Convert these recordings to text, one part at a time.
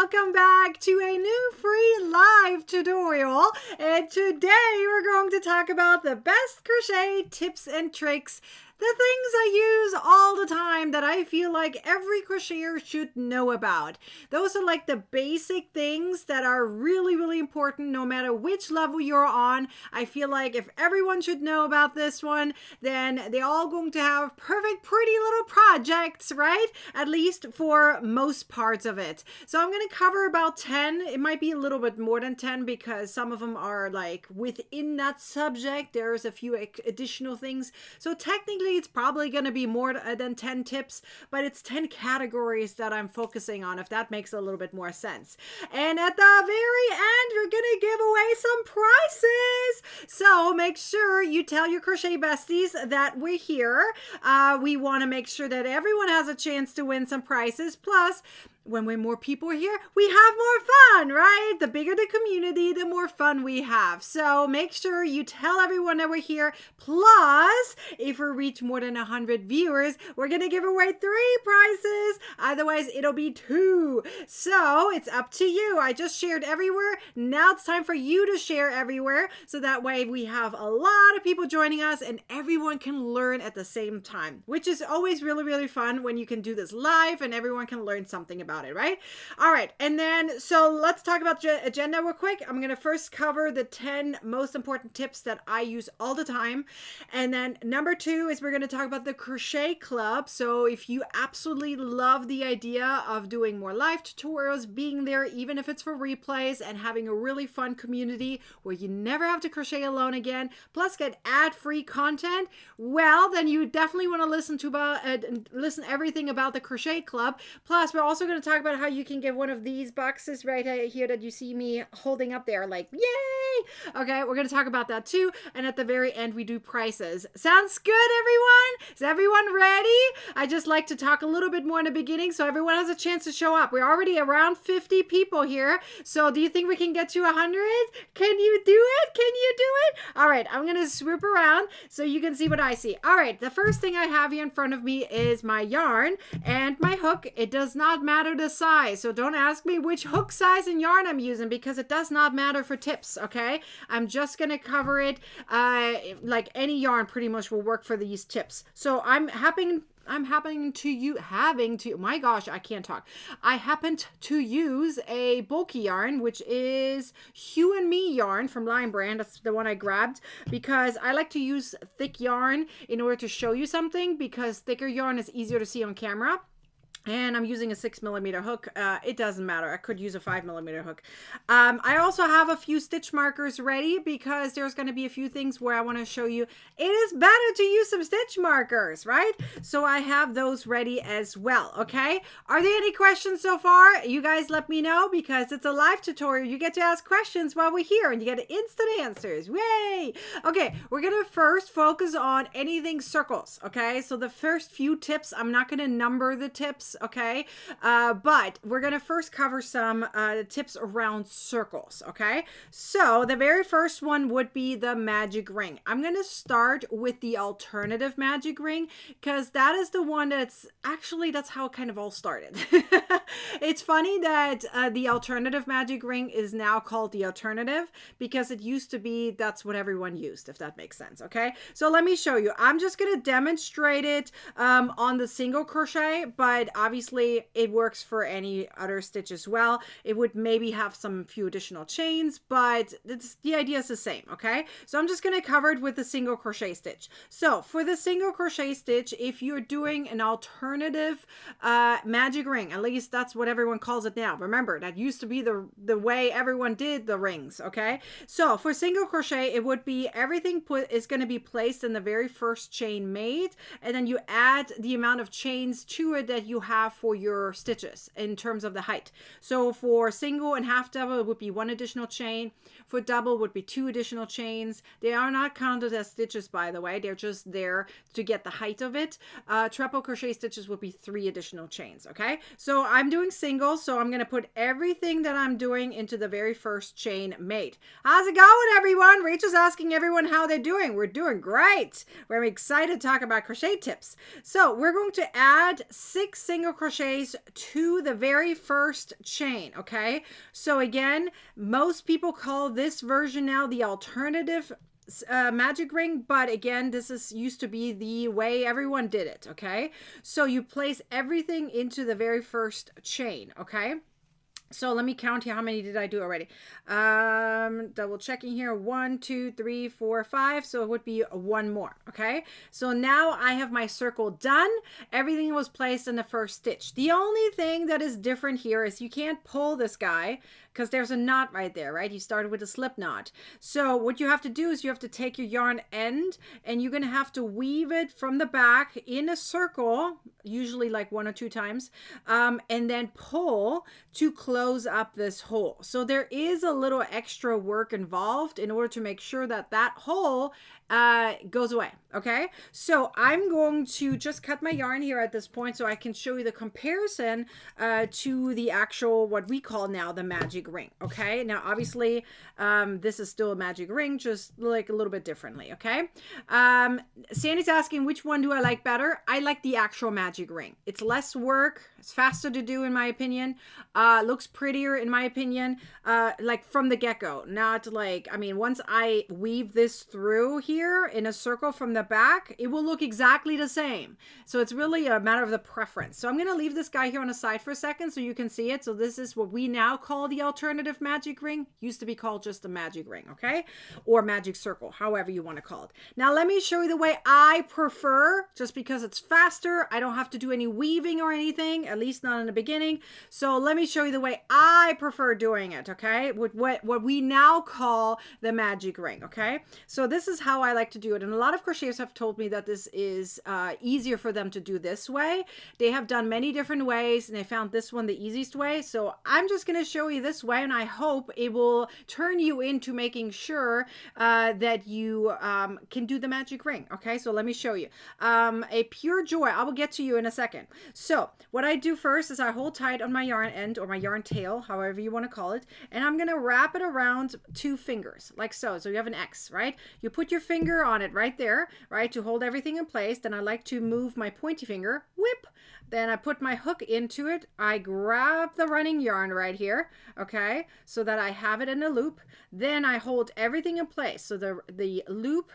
welcome back to a new free live tutorial. And today we're going to talk about the best crochet tips and tricks, the things I use all the time that I feel like every crocheter should know about. Those are like the basic things that are really, really important no matter which level you're on. I feel like if everyone should know about this one, then they're all going to have perfect, pretty little projects, right? At least for most parts of it. So I'm going to cover about 10. It might be a little bit more than 10 because some of them are like within that subject. There's a few additional things. So technically, it's probably going to be more than 10 tips, but it's 10 categories that I'm focusing on, if that makes a little bit more sense. And at the very end, we're going to give away some prizes. So make sure you tell your crochet besties that we're here. We want to make sure that everyone has a chance to win some prizes. Plus, when we're more people here, we have more fun, right? The bigger the community, the more fun we have. So make sure you tell everyone that we're here. Plus, if we reach more than 100 viewers, we're going to give away 3 prizes. Otherwise, it'll be 2. So it's up to you. I just shared everywhere. Now it's time for you to share everywhere. So that way we have a lot of people joining us and everyone can learn at the same time, which is always really, really fun when you can do this live and everyone can learn something about it, right? All right. And then, so let's talk about agenda real quick. I'm going to first cover the 10 most important tips that I use all the time. And then number 2 is we're going to talk about the Crochet Club. So if you absolutely love the idea of doing more live tutorials, being there, even if it's for replays and having a really fun community where you never have to crochet alone again, plus get ad-free content, well, then you definitely want to listen everything about the Crochet Club. Plus, we're also going to talk about how you can get one of these boxes right here that you see me holding up there, like, yay! Okay, we're going to talk about that too. And at the very end, we do prices. Sounds good, everyone? Is everyone ready? I just like to talk a little bit more in the beginning so everyone has a chance to show up. We're already around 50 people here. So do you think we can get to 100? Can you do it? Can you do it? All right, I'm going to swoop around so you can see what I see. All right, the first thing I have here in front of me is my yarn and my hook. It does not matter the size, so don't ask me which hook size and yarn I'm using because it does not matter for tips, okay? I'm just going to cover it like any yarn pretty much will work for these tips. So my gosh, I can't talk. I happened to use a bulky yarn, which is Hue and Me yarn from Lion Brand. That's the one I grabbed because I like to use thick yarn in order to show you something because thicker yarn is easier to see on camera. And I'm using a 6mm hook. It doesn't matter. I could use a 5mm hook. I also have a few stitch markers ready because there's going to be a few things where I want to show you it is better to use some stitch markers, right? So I have those ready as well, okay? Are there any questions so far? You guys let me know because it's a live tutorial. You get to ask questions while we're here and you get instant answers. Yay! Okay, we're going to first focus on anything circles, okay? So the first few tips, I'm not going to number the tips, okay, but we're gonna first cover some tips around circles, okay? So the very first one would be the magic ring. I'm gonna start with the alternative magic ring because that is the one that's how it kind of all started. It's funny that the alternative magic ring is now called the alternative because it used to be that's what everyone used, if that makes sense, okay? So let me show you. I'm just gonna demonstrate it on the single crochet, but obviously it works for any other stitch as well. It would maybe have some few additional chains, but the idea is the same, okay? So I'm just going to cover it with a single crochet stitch. So for the single crochet stitch, if you're doing an alternative magic ring, at least that's what everyone calls it now. Remember, that used to be the way everyone did the rings, okay? So for single crochet, it would be everything is going to be placed in the very first chain made, and then you add the amount of chains to it that you have for your stitches in terms of the height. So for single and half double, it would be 1 additional chain. For double would be 2 additional chains. They are not counted as stitches, by the way. They're just there to get the height of it. Treble crochet stitches would be 3 additional chains, okay? So I'm doing single, so I'm going to put everything that I'm doing into the very first chain made. How's it going, everyone? Rachel's asking everyone how they're doing. We're doing great. We're excited to talk about crochet tips. So we're going to add 6 single crochets to the very first chain. Okay, so again, most people call this version now the alternative magic ring, but again, this is used to be the way everyone did it. Okay, so you place everything into the very first chain. Okay, so let me count here. How many did I do already? Double checking here. 1, 2, 3, 4, 5. So it would be one more. Okay. So now I have my circle done. Everything was placed in the first stitch. The only thing that is different here is you can't pull this guy because there's a knot right there, right? You started with a slip knot. So what you have to do is you have to take your yarn end and you're going to have to weave it from the back in a circle, usually like 1 or 2 times, and then pull to close up this hole. So there is a little extra work involved in order to make sure that that hole goes away. Okay, so I'm going to just cut my yarn here at this point so I can show you the comparison to the actual, what we call now the magic ring. Okay, now obviously this is still a magic ring, just like a little bit differently. Okay, Sandy's asking which one do I like better. I like the actual magic ring. It's less work, it's faster to do in my opinion, looks prettier in my opinion, like from the get-go. Not like, I mean, once I weave this through here in a circle from the back, it will look exactly the same. So it's really a matter of the preference. So I'm going to leave this guy here on the side for a second so you can see it. So this is what we now call the alternative magic ring. Used to be called just a magic ring, okay? Or magic circle, however you want to call it. Now let me show you the way I prefer, just because it's faster. I don't have to do any weaving or anything, at least not in the beginning. So let me show you the way I prefer doing it, okay? With what we now call the magic ring, okay? So this is how I like to do it. And a lot of crocheters have told me that this is easier for them to do this way. They have done many different ways and they found this one the easiest way. So I'm just going to show you this way and I hope it will turn you into making sure that you can do the magic ring. Okay, so let me show you. A pure joy. I will get to you in a second. So what I do first is I hold tight on my yarn end or my yarn tail, however you want to call it, and I'm going to wrap it around 2 fingers like so. So you have an X, right? You put your finger on it right there, right, to hold everything in place. Then I like to move my pointy finger, whip. Then I put my hook into it. I grab the running yarn right here, okay, so that I have it in a loop. Then I hold everything in place. So the loop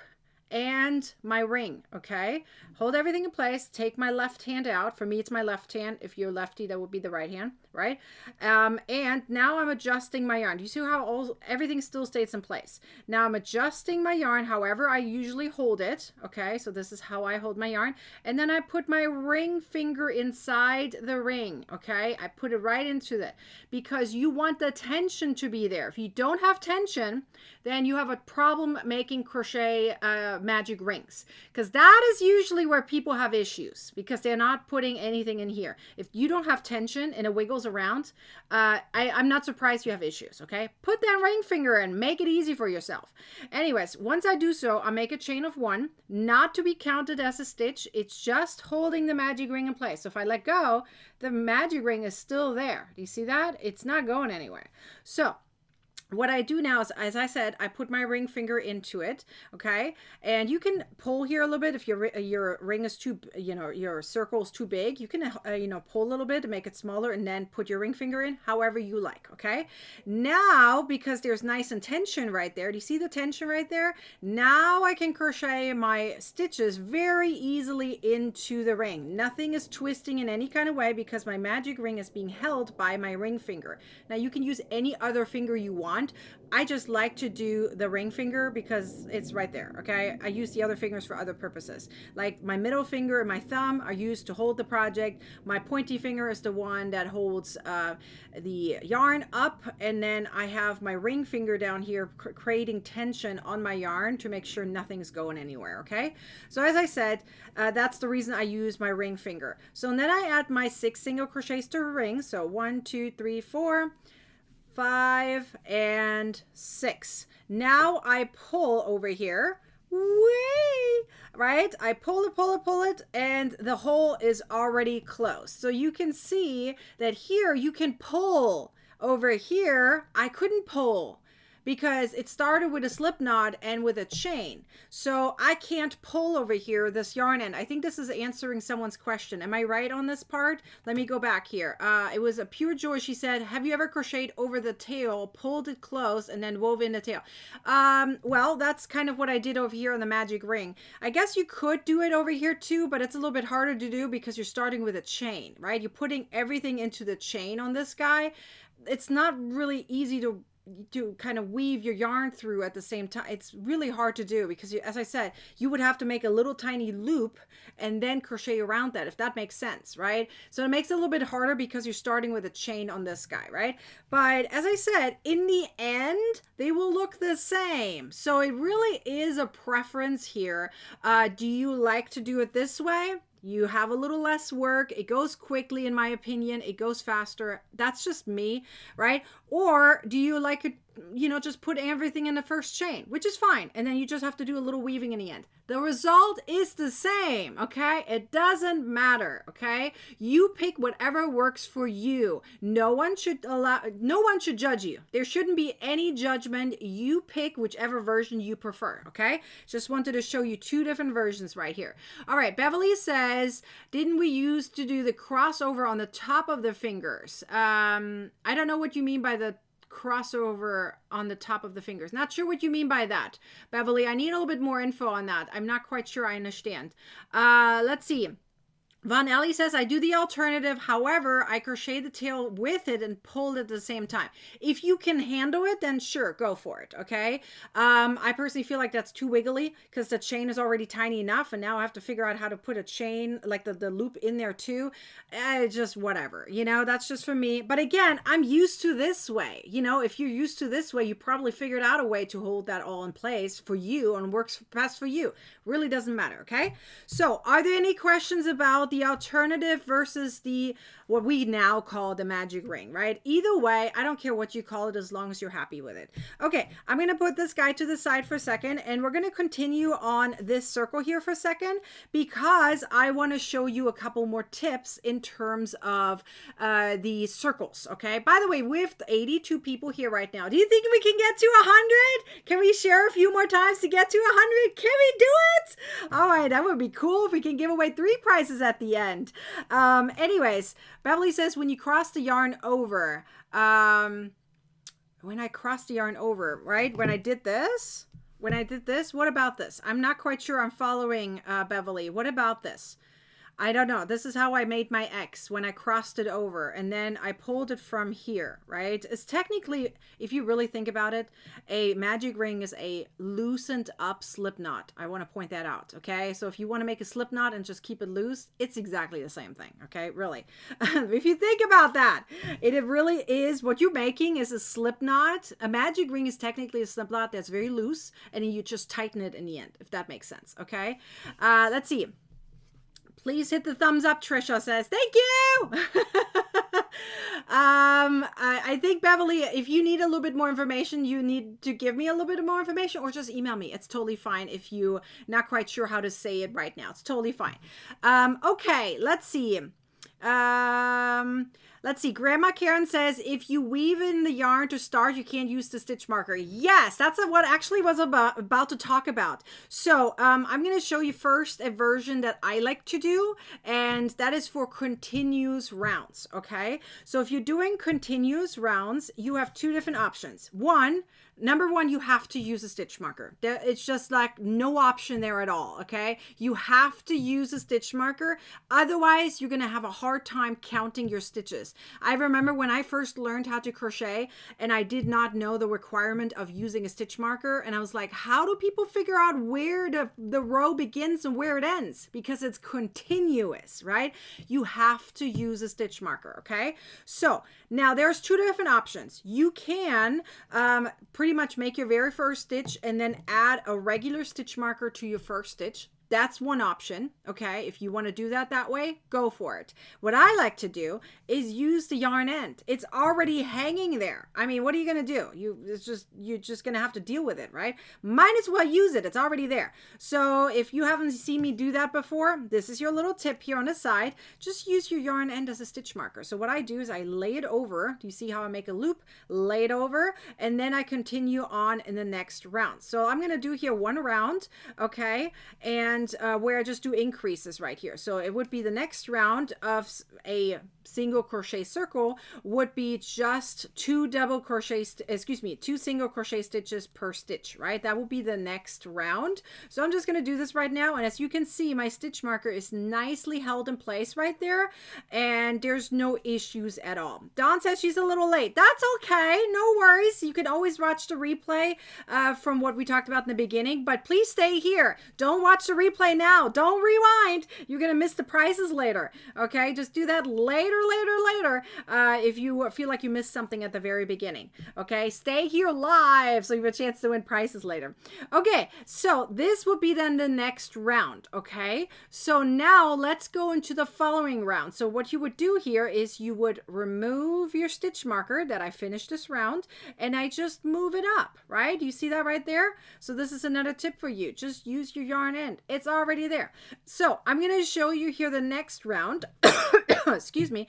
and my ring, okay? Hold everything in place, take my left hand out. For me, it's my left hand. If you're lefty, that would be the right hand, right? And now I'm adjusting my yarn. Do you see how everything still stays in place? Now I'm adjusting my yarn however I usually hold it, okay? So this is how I hold my yarn. And then I put my ring finger inside the ring, okay? I put it right into that because you want the tension to be there. If you don't have tension, then you have a problem making crochet magic rings, because that is usually where people have issues because they're not putting anything in here. If you don't have tension and it wiggles around, I'm not surprised you have issues. Okay, put that ring finger in, make it easy for yourself. Anyways, once I do so, I make a chain of 1, not to be counted as a stitch. It's just holding the magic ring in place. So if I let go, the magic ring is still there. Do you see that? It's not going anywhere. So what I do now is, as I said, I put my ring finger into it, okay? And you can pull here a little bit if your ring is too, your circle is too big. You can, pull a little bit to make it smaller and then put your ring finger in, however you like, okay? Now, because there's nice and tension right there, do you see the tension right there? Now I can crochet my stitches very easily into the ring. Nothing is twisting in any kind of way because my magic ring is being held by my ring finger. Now you can use any other finger you want. I just like to do the ring finger because it's right there, okay? I use the other fingers for other purposes. Like my middle finger and my thumb are used to hold the project. My pointy finger is the one that holds the yarn up, and then I have my ring finger down here creating tension on my yarn to make sure nothing's going anywhere, okay? So as I said, that's the reason I use my ring finger. So then I add my 6 single crochets to a ring. So 1, 2, 3, 4, 5, and 6. Now I pull over here, whee, right? I pull it, and the hole is already closed. So you can see that here you can pull. Over here, I couldn't pull because it started with a slip knot and with a chain. So I can't pull over here this yarn end. I think this is answering someone's question. Am I right on this part? Let me go back here. It was a Pure Joy. She said, have you ever crocheted over the tail, pulled it close, and then wove in the tail? Well, that's kind of what I did over here on the magic ring. I guess you could do it over here too, but it's a little bit harder to do because you're starting with a chain, right? You're putting everything into the chain on this guy. It's not really easy to kind of weave your yarn through at the same time. It's really hard to do because, as I said, you would have to make a little tiny loop and then crochet around that, if that makes sense, right? So it makes it a little bit harder because you're starting with a chain on this guy, right? But as I said, in the end, they will look the same. So it really is a preference here. Do you like to do it this way? You have a little less work. It goes quickly, in my opinion. It goes faster. That's just me, right? Or do you like it, you know, just put everything in the first chain, which is fine. And then you just have to do a little weaving in the end. The result is the same, okay? It doesn't matter, okay? You pick whatever works for you. No one should judge you. There shouldn't be any judgment. You pick whichever version you prefer, okay? Just wanted to show you two different versions right here. All right, Beverly says, didn't we used to do the crossover on the top of the fingers? I don't know what you mean by the crossover on the top of the fingers. Not sure what you mean by that, Beverly. I need a little bit more info on that. I'm not quite sure I understand. Let's see. Von Ellie says, I do the alternative. However, I crochet the tail with it and pull it at the same time. If you can handle it, then sure, go for it, okay? I personally feel like that's too wiggly because the chain is already tiny enough, and now I have to figure out how to put a chain, like the loop in there too. Just whatever, you know, that's just for me. But again, I'm used to this way. You know, if you're used to this way, you probably figured out a way to hold that all in place for you and works best for you. Really doesn't matter, okay? So are there any questions about the alternative versus the what we now call the magic ring, right? Either way, I don't care what you call it as long as you're happy with it. Okay, I'm going to put this guy to the side for a second, and we're going to continue on this circle here for a second because I want to show you a couple more tips in terms of the circles, okay? By the way, with 82 people here right now, do you think we can get to 100? Can we share a few more times to get to 100? Can we do it? All right, that would be cool if we can give away 3 prizes at the end. Anyways, Beverly says, when you cross the yarn over, when I crossed the yarn over, right? When I did this, what about this? I'm not quite sure I'm following Beverly. What about this? I don't know. This is how I made my X when I crossed it over, and then I pulled it from here, right? It's technically, if you really think about it, a magic ring is a loosened up slip knot. I want to point that out, okay? So if you want to make a slip knot and just keep it loose, it's exactly the same thing, okay? Really. If you think about that, it really is, what you're making is a slip knot. A magic ring is technically a slip knot that's very loose, and then you just tighten it in the end, if that makes sense, okay? Let's see. Please hit the thumbs up, Trisha says. Thank you! I think, Beverly, if you need a little bit more information, you need to give me a little bit more information or just email me. It's totally fine if you're not quite sure how to say it right now. It's totally fine. Okay, let's see. Let's see. Grandma Karen says, if you weave in the yarn to start, you can't use the stitch marker. Yes, that's what actually was about to talk about. So I'm going to show you first a version that I like to do, and that is for continuous rounds. Okay. So if you're doing continuous rounds, you have 2 different options. Number one, you have to use a stitch marker. It's just like no option there at all, okay? You have to use a stitch marker. Otherwise, you're going to have a hard time counting your stitches. I remember when I first learned how to crochet and I did not know the requirement of using a stitch marker. And I was like, how do people figure out where the row begins and where it ends? Because it's continuous, right? You have to use a stitch marker, okay? So now there's 2 different options. You can pretty much make your very first stitch and then add a regular stitch marker to your first stitch. That's one option, okay? If you want to do that way, go for it. What I like to do is use the yarn end. It's already hanging there. I mean, what are you going to do? You're just going to have to deal with it, right? Might as well use it. It's already there. So if you haven't seen me do that before, this is your little tip here on the side. Just use your yarn end as a stitch marker. So what I do is I lay it over. Do you see how I make a loop? Lay it over, and then I continue on in the next round. So I'm going to do here one round, okay? And where I just do increases right here. So it would be the next round of a single crochet circle would be just two single crochet stitches per stitch, right? That will be the next round. So I'm just going to do this right now. And as you can see, my stitch marker is nicely held in place right there. And there's no issues at all. Dawn says she's a little late. That's okay. No worries. You can always watch the replay from what we talked about in the beginning, but please stay here. Don't watch the replay now. Don't rewind. You're going to miss the prizes later. Okay. Just do that later if you feel like you missed something at the very beginning. Okay. Stay here live so you have a chance to win prizes later. Okay. So this will be then the next round. Okay. So now let's go into the following round. So what you would do here is you would remove your stitch marker that I finished this round, and I just move it up, right? You see that right there? So this is another tip for you. Just use your yarn end. It's already there. So I'm going to show you here the next round. Excuse me.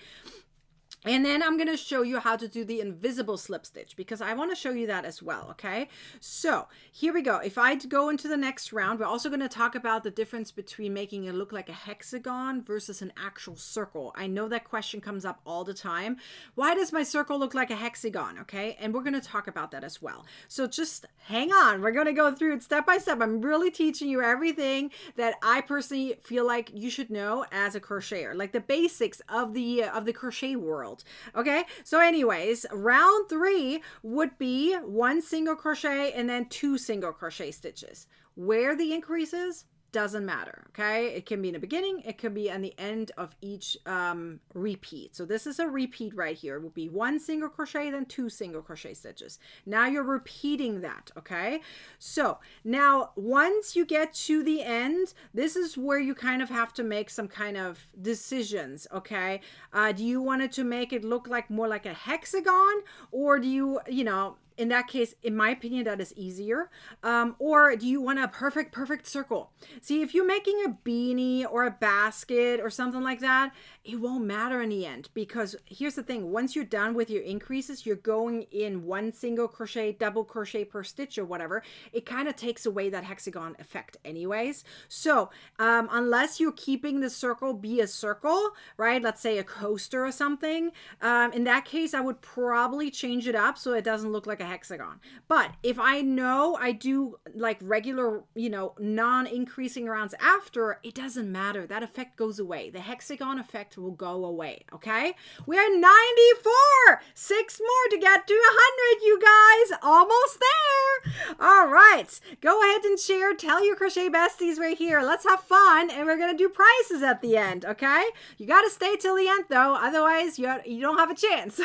And then I'm going to show you how to do the invisible slip stitch because I want to show you that as well, okay? So here we go. If I go into the next round, we're also going to talk about the difference between making it look like a hexagon versus an actual circle. I know that question comes up all the time. Why does my circle look like a hexagon, okay? And we're going to talk about that as well. So just hang on. We're going to go through it step by step. I'm really teaching you everything that I personally feel like you should know as a crocheter, like the basics of the crochet world. Okay, so anyways, round 3 would be one single crochet and then 2 single crochet stitches. Where the increase is doesn't matter, okay? It can be in the beginning, it could be on the end of each repeat. So this is a repeat right here. It will be one single crochet, then 2 single crochet stitches. Now you're repeating that, okay? So now once you get to the end, this is where you kind of have to make some kind of decisions, okay? Do you want it to make it look like more like a hexagon, or do you know, in that case, in my opinion, that is easier. Or do you want a perfect circle? See, if you're making a beanie or a basket or something like that, it won't matter in the end, because here's the thing. Once you're done with your increases, you're going in one single crochet, double crochet per stitch or whatever. It kind of takes away that hexagon effect anyways. So unless you're keeping the circle be a circle, right? Let's say a coaster or something. In that case, I would probably change it up so it doesn't look like a hexagon. But if I know I do like regular, you know, non-increasing rounds after, it doesn't matter. That effect goes away. The hexagon effect will go away. Okay, we're 94, 6 more to get to 100, you guys. Almost there. All right, go ahead and share. Tell your crochet besties we're here. Let's have fun, and we're gonna do prizes at the end. Okay, you got to stay till the end though, otherwise you don't have a chance.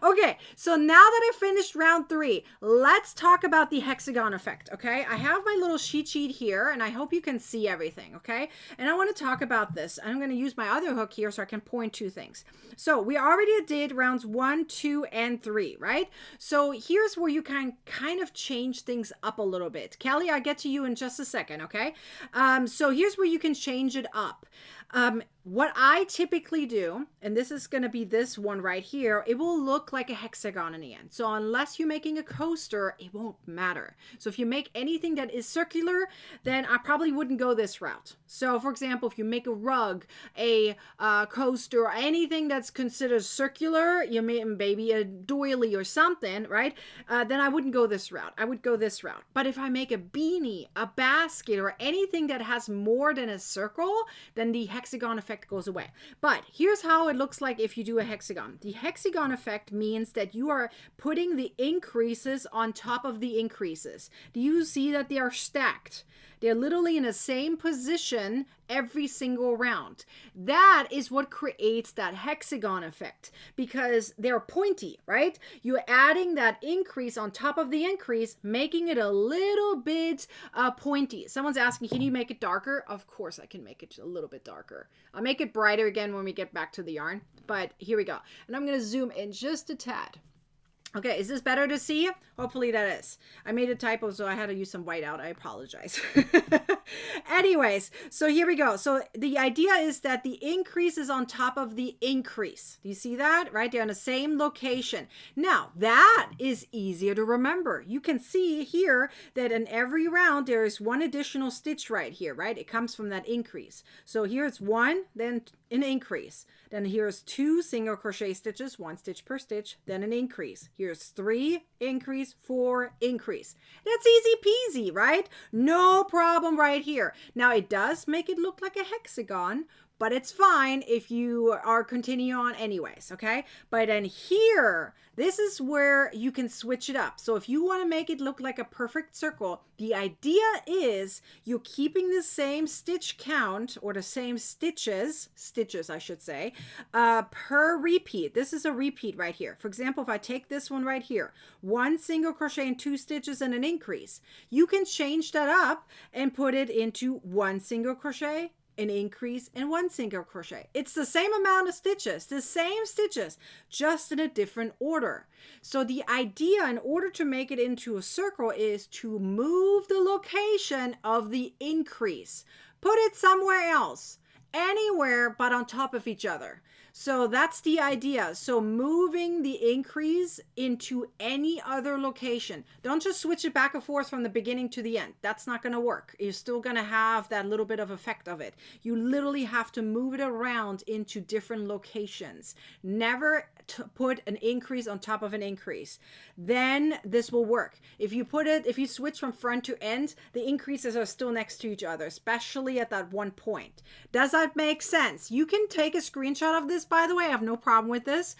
Okay, so now that I finished round 3, let's talk about the hexagon effect. Okay, I have my little cheat sheet here, and I hope you can see everything. Okay, and I want to talk about this. I'm going to use my other hook here so I can point to things. So we already did rounds 1, 2, and 3, right? So here's where you can kind of change things up a little bit. Kelly, I'll get to you in just a second. Okay, so here's where you can change it up. What I typically do, and this is going to be this one right here, it will look like a hexagon in the end. So unless you're making a coaster, it won't matter. So if you make anything that is circular, then I probably wouldn't go this route. So for example, if you make a rug, a coaster, or anything that's considered circular, you may maybe a doily or something, right? Then I wouldn't go this route. I would go this route. But if I make a beanie, a basket, or anything that has more than a circle, then the hexagon effect goes away. But here's how it looks like if you do a hexagon. The hexagon effect means that you are putting the increases on top of the increases. Do you see that they are stacked? They're literally in the same position every single round. That is what creates that hexagon effect, because they're pointy, right? You're adding that increase on top of the increase, making it a little bit pointy. Someone's asking, can you make it darker? Of course I can make it a little bit darker. I'll make it brighter again when we get back to the yarn, but here we go. And I'm going to zoom in just a tad. Okay, is this better to see? Hopefully that is. I made a typo, so I had to use some whiteout. I apologize. Anyways, so here we go. So the idea is that the increase is on top of the increase. Do you see that? Right? They're in the same location. Now, that is easier to remember. You can see here that in every round, there is one additional stitch right here, right? It comes from that increase. So here it's one, then an increase. Then here's 2 single crochet stitches, 1 stitch per stitch, then an increase. Here's 3, increase, 4, increase. That's easy peasy, right? No problem right here. Now it does make it look like a hexagon, but it's fine if you are continuing on anyways, okay? But then here, this is where you can switch it up. So if you want to make it look like a perfect circle, the idea is you're keeping the same stitch count, or the same stitches I should say, per repeat. This is a repeat right here. For example, if I take this one right here, 1 single crochet and 2 stitches and an increase, you can change that up and put it into 1 single crochet, an increase, and 1 single crochet. It's the same amount of stitches, the same stitches, just in a different order. So the idea, in order to make it into a circle, is to move the location of the increase. Put it somewhere else, anywhere but on top of each other. So that's the idea. So moving the increase into any other location. Don't just switch it back and forth from the beginning to the end. That's not going to work. You're still going to have that little bit of effect of it. You literally have to move it around into different locations. Never put an increase on top of an increase. Then this will work. If you switch from front to end, the increases are still next to each other, especially at that one point. Does that make sense? You can take a screenshot of this, by the way. I have no problem with this.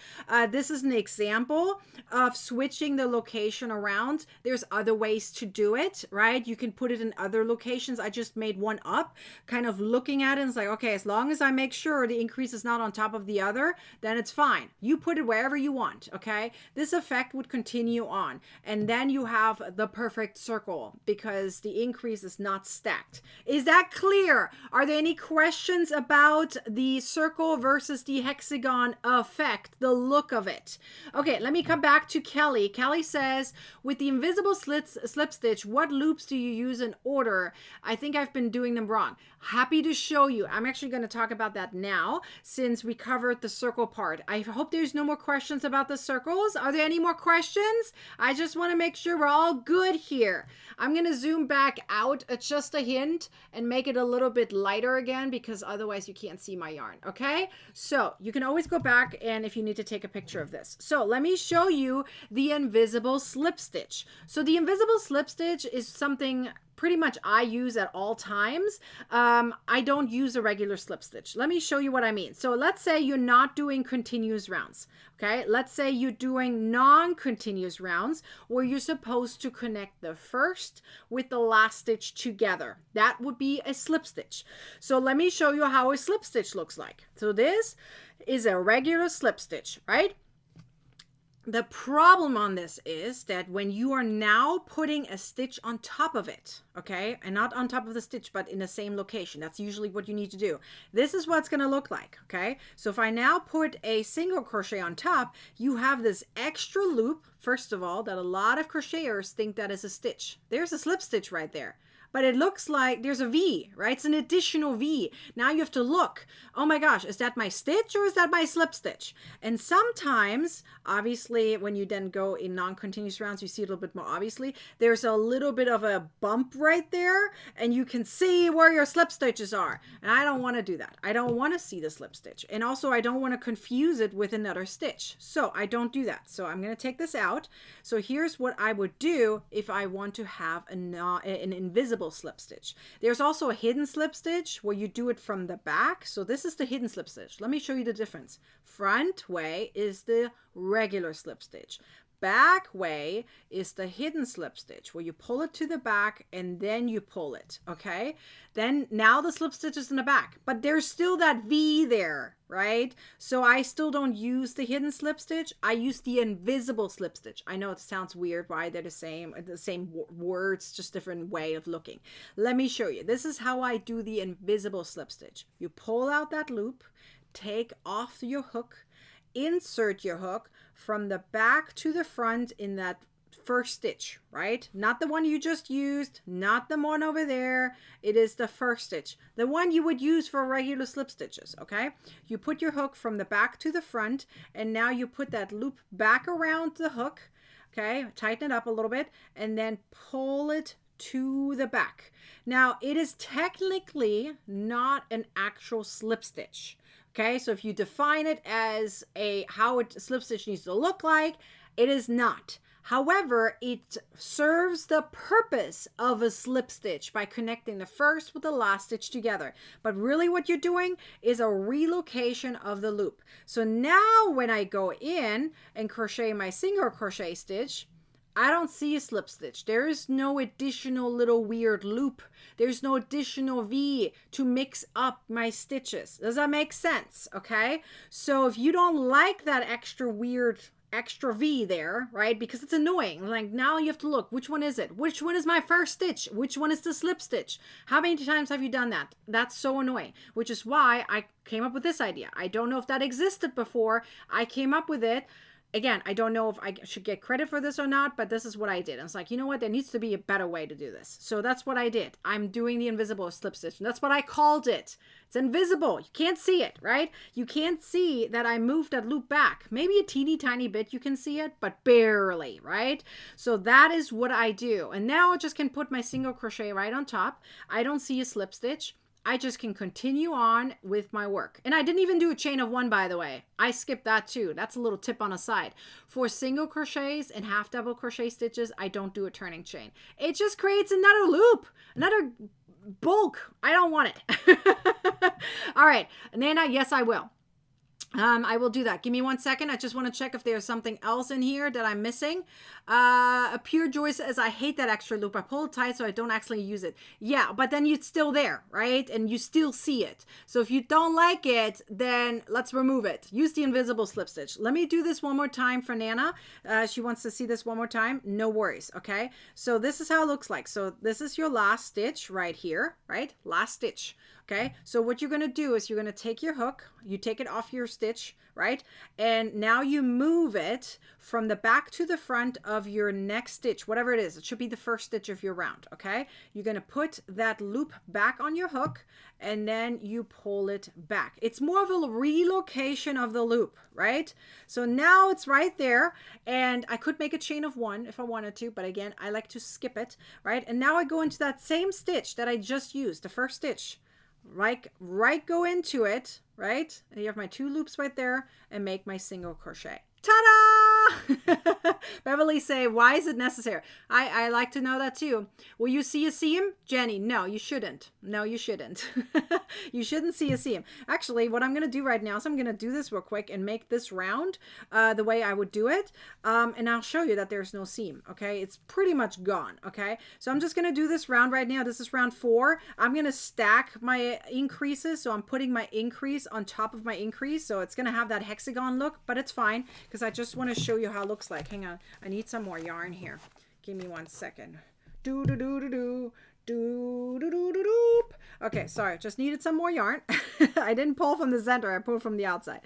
This is an example of switching the location around. There's other ways to do it, right? You can put it in other locations. I just made one up, kind of looking at it and it's like, okay, as long as I make sure the increase is not on top of the other, then it's fine. You put it wherever you want, okay? This effect would continue on. And then you have the perfect circle because the increase is not stacked. Is that clear? Are there any questions about the circle versus the hexagon effect, the look of it? Okay, let me come back to Kelly. Kelly says, with the invisible slip stitch, what loops do you use in order? I think I've been doing them wrong. Happy to show you. I'm actually going to talk about that now since we covered the circle part. I hope there's no more questions about the circles. Are there any more questions? I just want to make sure we're all good here. I'm going to zoom back out just a hint and make it a little bit lighter again because otherwise you can't see my yarn, okay? So you can always go back and if you need to take a picture of this. So let me show you the invisible slip stitch. So the invisible slip stitch is something pretty much I use at all times. I don't use a regular slip stitch. Let me show you what I mean. So let's say you're not doing continuous rounds. Okay, let's say you're doing non-continuous rounds where you're supposed to connect the first with the last stitch together. That would be a slip stitch. So let me show you how a slip stitch looks like. So this is a regular slip stitch, right? The problem on this is that when you are now putting a stitch on top of it, okay, and not on top of the stitch, but in the same location, that's usually what you need to do. This is what it's going to look like, okay? So if I now put a single crochet on top, you have this extra loop, first of all, that a lot of crocheters think that is a stitch. There's a slip stitch right there. But it looks like there's a V, right? It's an additional V. Now you have to look. Oh my gosh, is that my stitch or is that my slip stitch? And sometimes, obviously, when you then go in non-continuous rounds, you see it a little bit more obviously. There's a little bit of a bump right there, and you can see where your slip stitches are. And I don't want to do that. I don't want to see the slip stitch. And also, I don't want to confuse it with another stitch. So I don't do that. So I'm going to take this out. So here's what I would do if I want to have an invisible slip stitch. There's also a hidden slip stitch where you do it from the back. So this is the hidden slip stitch. Let me show you the difference. Front way is the regular slip stitch. back way is the hidden slip stitch, where you pull it to the back and then you pull it, okay? Then now the slip stitch is in the back, but there's still that V there, right? So I still don't use the hidden slip stitch. I use the invisible slip stitch. I know it sounds weird, why they're the same words, just different way of looking. Let me show you. This is how I do the invisible slip stitch. You pull out that loop, take off your hook, insert your hook from the back to the front in that first stitch, right? Not the one you just used, not the one over there. It is the first stitch, the one you would use for regular slip stitches, okay? You put your hook from the back to the front, and now you put that loop back around the hook, okay? Tighten it up a little bit, and then pull it to the back. Now, it is technically not an actual slip stitch. Okay, so if you define it as how a slip stitch needs to look like, it is not. However, it serves the purpose of a slip stitch by connecting the first with the last stitch together. But really what you're doing is a relocation of the loop. So now when I go in and crochet my single crochet stitch, I don't see a slip stitch. There is no additional little weird loop. There's no additional V to mix up my stitches. Does that make sense? Okay. So if you don't like that extra weird extra V there, right? Because it's annoying. Like now you have to look, which one is it? Which one is my first stitch? Which one is the slip stitch? How many times have you done that? That's so annoying, which is why I came up with this idea. I don't know if that existed before. I came up with it. Again, I don't know if I should get credit for this or not, but this is what I did. I was like, you know what? There needs to be a better way to do this. So that's what I did. I'm doing the invisible slip stitch. And that's what I called it. It's invisible. You can't see it, right? You can't see that I moved that loop back. Maybe a teeny tiny bit you can see it, but barely, right? So that is what I do. And now I just can put my single crochet right on top. I don't see a slip stitch. I just can continue on with my work. And I didn't even do a chain of one, by the way. I skipped that too. That's a little tip on the side. For single crochets and half double crochet stitches, I don't do a turning chain. It just creates another loop, another bulk. I don't want it. All right, Nana, yes, I will. I will do that. Give me 1 second. I just want to check if there's something else in here that I'm missing. A Pure Joy says, I hate that extra loop. I pull it tight so I don't actually use it. Yeah, but then it's still there, right? And you still see it. So if you don't like it, then let's remove it. Use the invisible slip stitch. Let me do this one more time for Nana. She wants to see this one more time. No worries, okay? So this is how it looks like. So this is your last stitch right here, right? Last stitch. Okay, so what you're going to do is you're going to take your hook, you take it off your stitch, right? And now you move it from the back to the front of your next stitch, whatever it is. It should be the first stitch of your round, okay? You're going to put that loop back on your hook and then you pull it back. It's more of a relocation of the loop, right? So now it's right there, and I could make a chain of one if I wanted to, but again, I like to skip it, right? And now I go into that same stitch that I just used, the first stitch. Right, go into it, right? And you have my 2 loops right there and make my single crochet. Ta-da! Beverly say, why is it necessary? I like to know that too. Will you see a seam? Jenny, no, you shouldn't. No, you shouldn't. You shouldn't see a seam. Actually, what I'm going to do right now is I'm going to do this real quick and make this round the way I would do it. And I'll show you that there's no seam, okay? It's pretty much gone, okay? So I'm just going to do this round right now. This is round 4. I'm going to stack my increases. So I'm putting my increase on top of my increase. So it's going to have that hexagon look, but it's fine because I just want to show you how it looks like. Hang on. I need some more yarn here. Give me 1 second. Do do do do do. Do do do do do. Okay, sorry, just needed some more yarn. I didn't pull from the center, I pulled from the outside.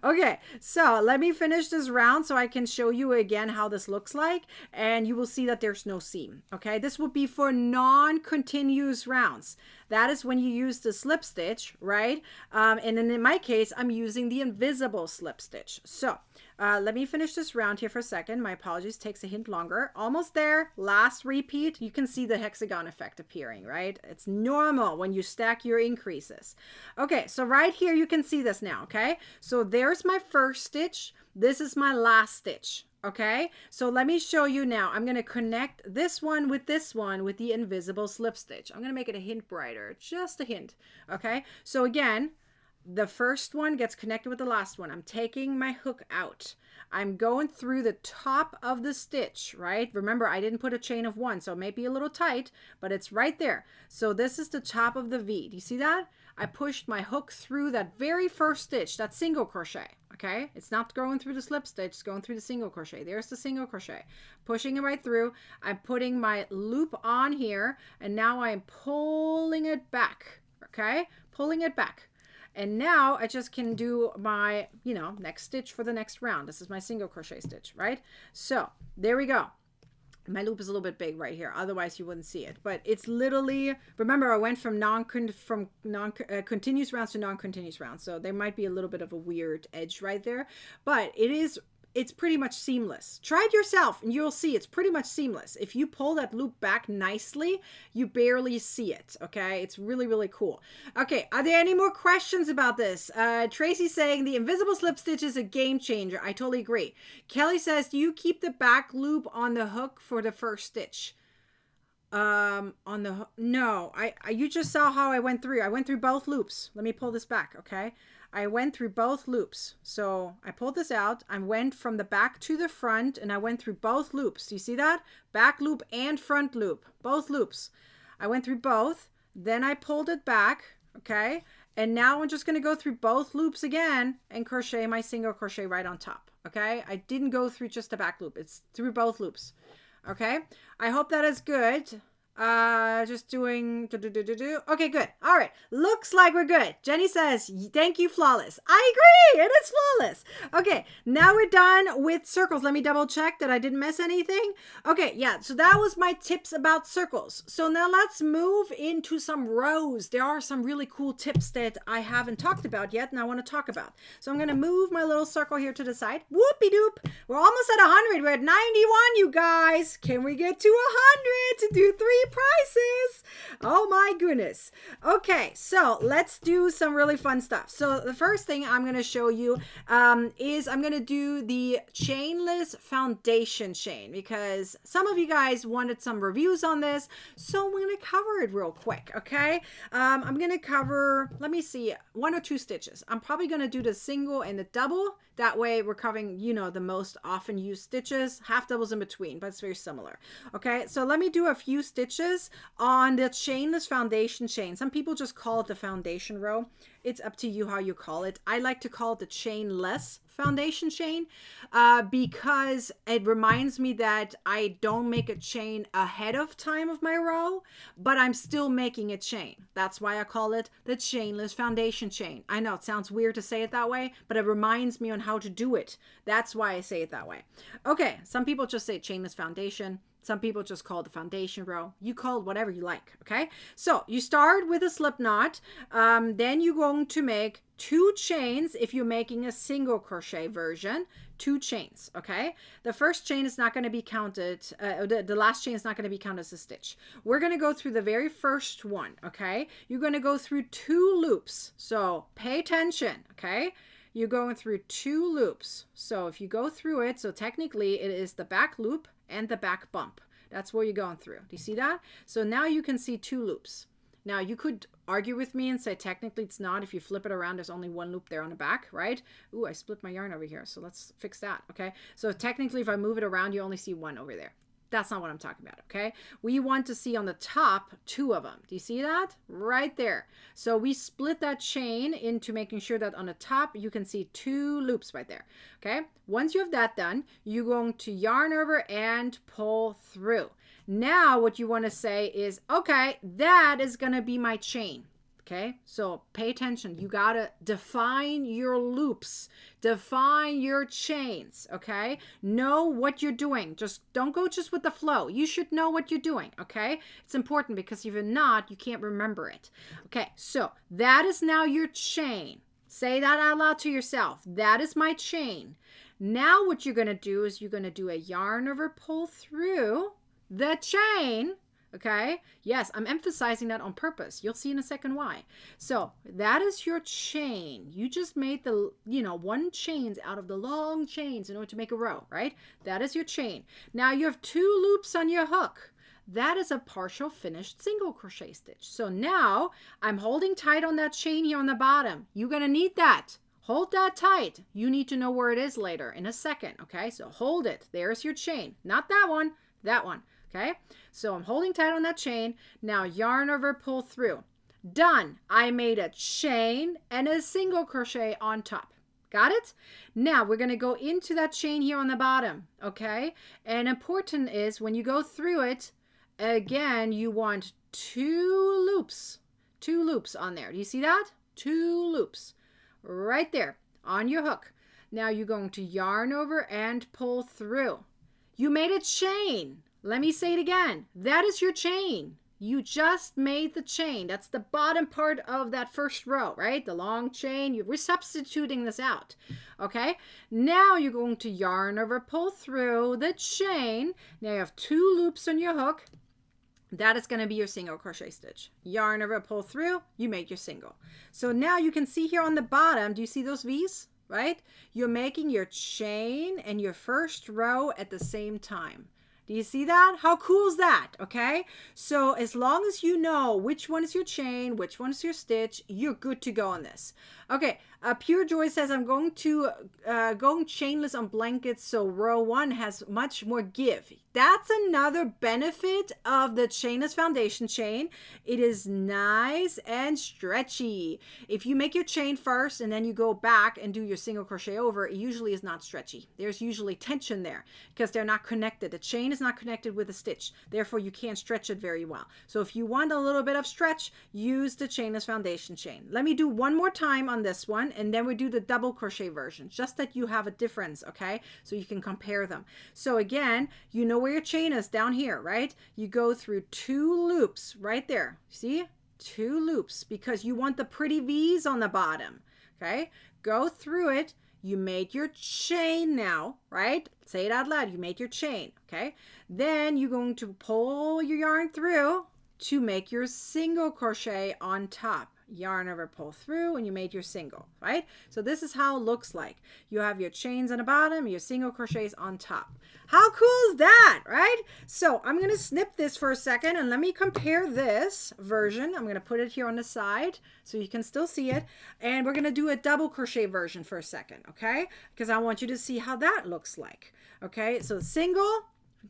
Okay, so let me finish this round so I can show you again how this looks like, and you will see that there's no seam. Okay, this would be for non-continuous rounds. That is when you use the slip stitch, right? And then in my case, I'm using the invisible slip stitch. So let me finish this round here for a second. My apologies, takes a hint longer. Almost there, last repeat. You can see the hexagon effect appearing, right? It's normal when you stack your increases. Okay, so right here, you can see this now, okay? So there's my first stitch. This is my last stitch. Okay, so let me show you now. I'm going to connect this one with the invisible slip stitch. I'm going to make it a hint brighter, just a hint. Okay, so again, the first one gets connected with the last one. I'm taking my hook out. I'm going through the top of the stitch, right? Remember, I didn't put a chain of 1, so it may be a little tight, but it's right there. So this is the top of the V. Do you see that? I pushed my hook through that very first stitch, that single crochet, okay? It's not going through the slip stitch, it's going through the single crochet. There's the single crochet. Pushing it right through. I'm putting my loop on here, and now I'm pulling it back, okay? Pulling it back. And now I just can do my, next stitch for the next round. This is my single crochet stitch, right? So there we go. My loop is a little bit big right here. Otherwise, you wouldn't see it. But it's literally, remember, I went from continuous rounds to non-continuous rounds. So there might be a little bit of a weird edge right there. But it's pretty much seamless. Try it yourself and you'll see it's pretty much seamless. If you pull that loop back nicely, you barely see it, okay? It's really, really cool. Okay, are there any more questions about this? Tracy saying the invisible slip stitch is a game changer. I totally agree. Kelly says, do you keep the back loop on the hook for the first stitch? No, you just saw how I went through. I went through both loops. Let me pull this back, okay? I went through both loops. So I pulled this out. I went from the back to the front and I went through both loops. Do you see that? Back loop and front loop, both loops. I went through both. Then I pulled it back, okay? And now I'm just going to go through both loops again and crochet my single crochet right on top, okay? I didn't go through just the back loop. It's through both loops, okay? I hope that is good. Just doing okay, good. All right, looks like we're good. Jenny says thank you, flawless. I agree, it is flawless. Okay, now we're done with circles. Let me double check that I didn't miss anything. Okay, yeah, so that was my tips about circles. So now let's move into some rows. There are some really cool tips that I haven't talked about yet and I want to talk about. So I'm going to move my little circle here to the side. Whoopie doop. We're almost at 100. We're at 91, you guys. Can we get to 100 to do 3 prices? Oh my goodness. Okay, so let's do some really fun stuff. So the first thing I'm going to show you is I'm going to do the chainless foundation chain because some of you guys wanted some reviews on this, so I'm going to cover it real quick, okay? I'm going to cover, let me see, 1 or 2 stitches. I'm probably going to do the single and the double. That way we're covering, the most often used stitches, half doubles in between, but it's very similar. Okay, so let me do a few stitches on the chainless foundation chain. Some people just call it the foundation row. It's up to you how you call it. I like to call it the chainless foundation chain because it reminds me that I don't make a chain ahead of time of my row, but I'm still making a chain. That's why I call it the chainless foundation chain. I know it sounds weird to say it that way, but it reminds me on how to do it. That's why I say it that way. Okay, some people just say chainless foundation. Some people just call it the foundation row. You call it whatever you like, okay? So you start with a slip knot. Then you're going to make 2 chains if you're making a single crochet version. 2 chains, okay? The first chain is not going to be counted. The last chain is not going to be counted as a stitch. We're going to go through the very first one, okay? You're going to go through 2 loops. So pay attention, okay? You're going through 2 loops. So if you go through it, so technically it is the back loop and the back bump. That's where you're going through. Do you see that? So now you can see 2 loops. Now you could argue with me and say technically it's not. If you flip it around, there's only 1 loop there on the back, right? Ooh, I split my yarn over here. So let's fix that, okay? So technically if I move it around, you only see 1 over there. That's not what I'm talking about, okay? We want to see on the top 2 of them. Do you see that? Right there. So we split that chain into making sure that on the top you can see 2 loops right there, okay? Once you have that done, you're going to yarn over and pull through. Now what you want to say is, okay, that is going to be my chain. Okay, so pay attention. You gotta define your loops, define your chains. Okay, know what you're doing. Just don't go just with the flow. You should know what you're doing. Okay, it's important because if you're not, you can't remember it. Okay, so that is now your chain. Say that out loud to yourself. That is my chain. Now what you're gonna do is you're gonna do a yarn over pull through the chain. Okay, yes, I'm emphasizing that on purpose. You'll see in a second why. So that is your chain. You just made the, 1 chains out of the long chains in order to make a row, right? That is your chain. Now you have 2 loops on your hook. that is a partial finished single crochet stitch. So now I'm holding tight on that chain here on the bottom. You're going to need that. Hold that tight. You need to know where it is later in a second. Okay, so hold it. There's your chain. Not that one, that one. Okay, so I'm holding tight on that chain. Now yarn over, pull through. Done. I made a chain and a single crochet on top. Got it? Now we're going to go into that chain here on the bottom. Okay, and important is when you go through it, again, you want two loops on there. Do you see that? Two loops right there on your hook. Now you're going to yarn over and pull through. You made a chain. Let me say it again. That is your chain. You just made the chain. That's the bottom part of that first row, right? The long chain. We're substituting this out. Okay. Now you're going to yarn over, pull through the chain. Now you have two loops on your hook. That is going to be your single crochet stitch. Yarn over, pull through. You make your single. So now you can see here on the bottom. Do you see those V's? Right? You're making your chain and your first row at the same time. Do you see that? How cool is that? Okay, so as long as you know which one is your chain, which one is your stitch, you're good to go on this. Okay, Pure Joy says I'm going chainless on blankets, so row 1 has much more give. That's another benefit of the Chainless foundation chain. It is nice and stretchy. If you make your chain first and then you go back and do your single crochet over, it usually is not stretchy. There's usually tension there because they're not connected. The chain is not connected with the stitch. Therefore, you can't stretch it very well. So if you want a little bit of stretch, use the Chainless foundation chain. Let me do one more time on this one, and then we do the double crochet version, just that you have a difference, okay? So you can compare them. So again, you know where your chain is down here, right? You go through two loops right there. See? Two loops because you want the pretty V's on the bottom, okay? Go through it. You made your chain now, right? Say it out loud. You made your chain, okay? Then you're going to pull your yarn through to make your single crochet on top. Yarn over, pull through, and you made your single, right? So this is how it looks like. You have your chains on the bottom, your single crochets on top. How cool is that, right? So I'm going to snip this for a second and let me compare this version. I'm going to put it here on the side so you can still see it. And we're going to do a double crochet version for a second, okay? Because I want you to see how that looks like. Okay, so single,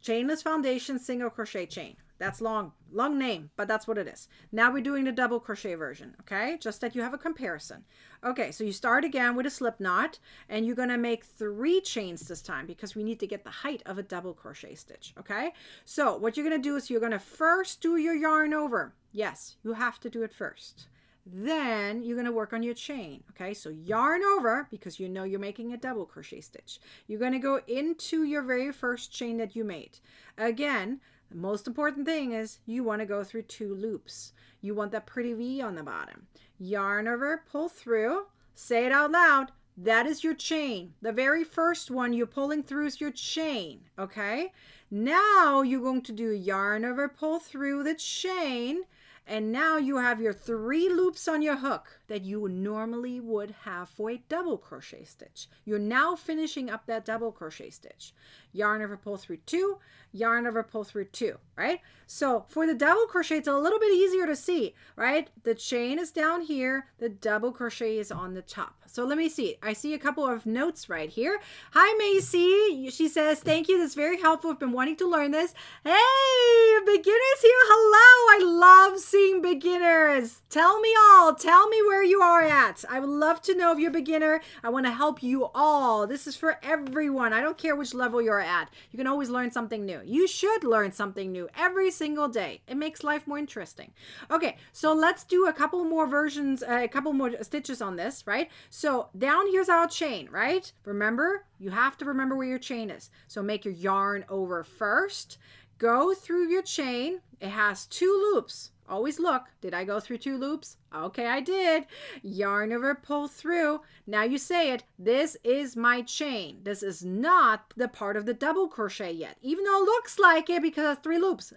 chainless foundation, single crochet chain. That's long name, but that's what it is. Now we're doing the double crochet version, okay? Just that you have a comparison. Okay, so you start again with a slip knot, and you're going to make 3 chains this time because we need to get the height of a double crochet stitch, okay? So what you're going to do is you're going to first do your yarn over. Yes, you have to do it first. Then you're going to work on your chain, okay? So yarn over, because you know you're making a double crochet stitch. You're going to go into your very first chain that you made. Again, the most important thing is you want to go through 2 loops. You want that pretty V on the bottom. Yarn over, pull through, say it out loud. That is your chain. The very first one you're pulling through is your chain, okay? Now you're going to do yarn over, pull through the chain, and now you have your 3 loops on your hook that you normally would have for a double crochet stitch. You're now finishing up that double crochet stitch. Yarn over, pull through 2, yarn over, pull through 2, right? So for the double crochet, it's a little bit easier to see, right? The chain is down here, the double crochet is on the top. So let me see. I see a couple of notes right here. Hi, Macy. She says, thank you. That's very helpful. I've been wanting to learn this. Hey, beginners here. Hello. I love seeing beginners. Tell me all. Tell me where you are at. I would love to know if you're a beginner. I want to help you all. This is for everyone. I don't care which level you're at. You can always learn something new. You should learn something new every single day. It makes life more interesting. Okay, so let's do a couple more versions, a couple more stitches on this, right? So down here's our chain, right? Remember, you have to remember where your chain is. So make your yarn over first. Go through your chain. It has 2 loops. Always look. Did I go through 2 loops? Okay, I did. Yarn over, pull through. Now you say it. This is my chain. This is not the part of the double crochet yet, even though it looks like it because it's 3 loops.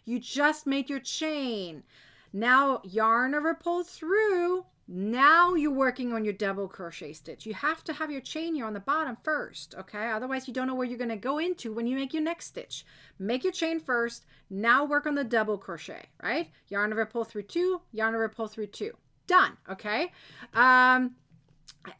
You just made your chain. Now yarn over, pull through. Now you're working on your double crochet stitch. You have to have your chain here on the bottom first, okay? Otherwise you don't know where you're going to go into when you make your next stitch. Make your chain first. Now work on the double crochet, right? Yarn over, pull through 2, yarn over, pull through 2. Done, okay?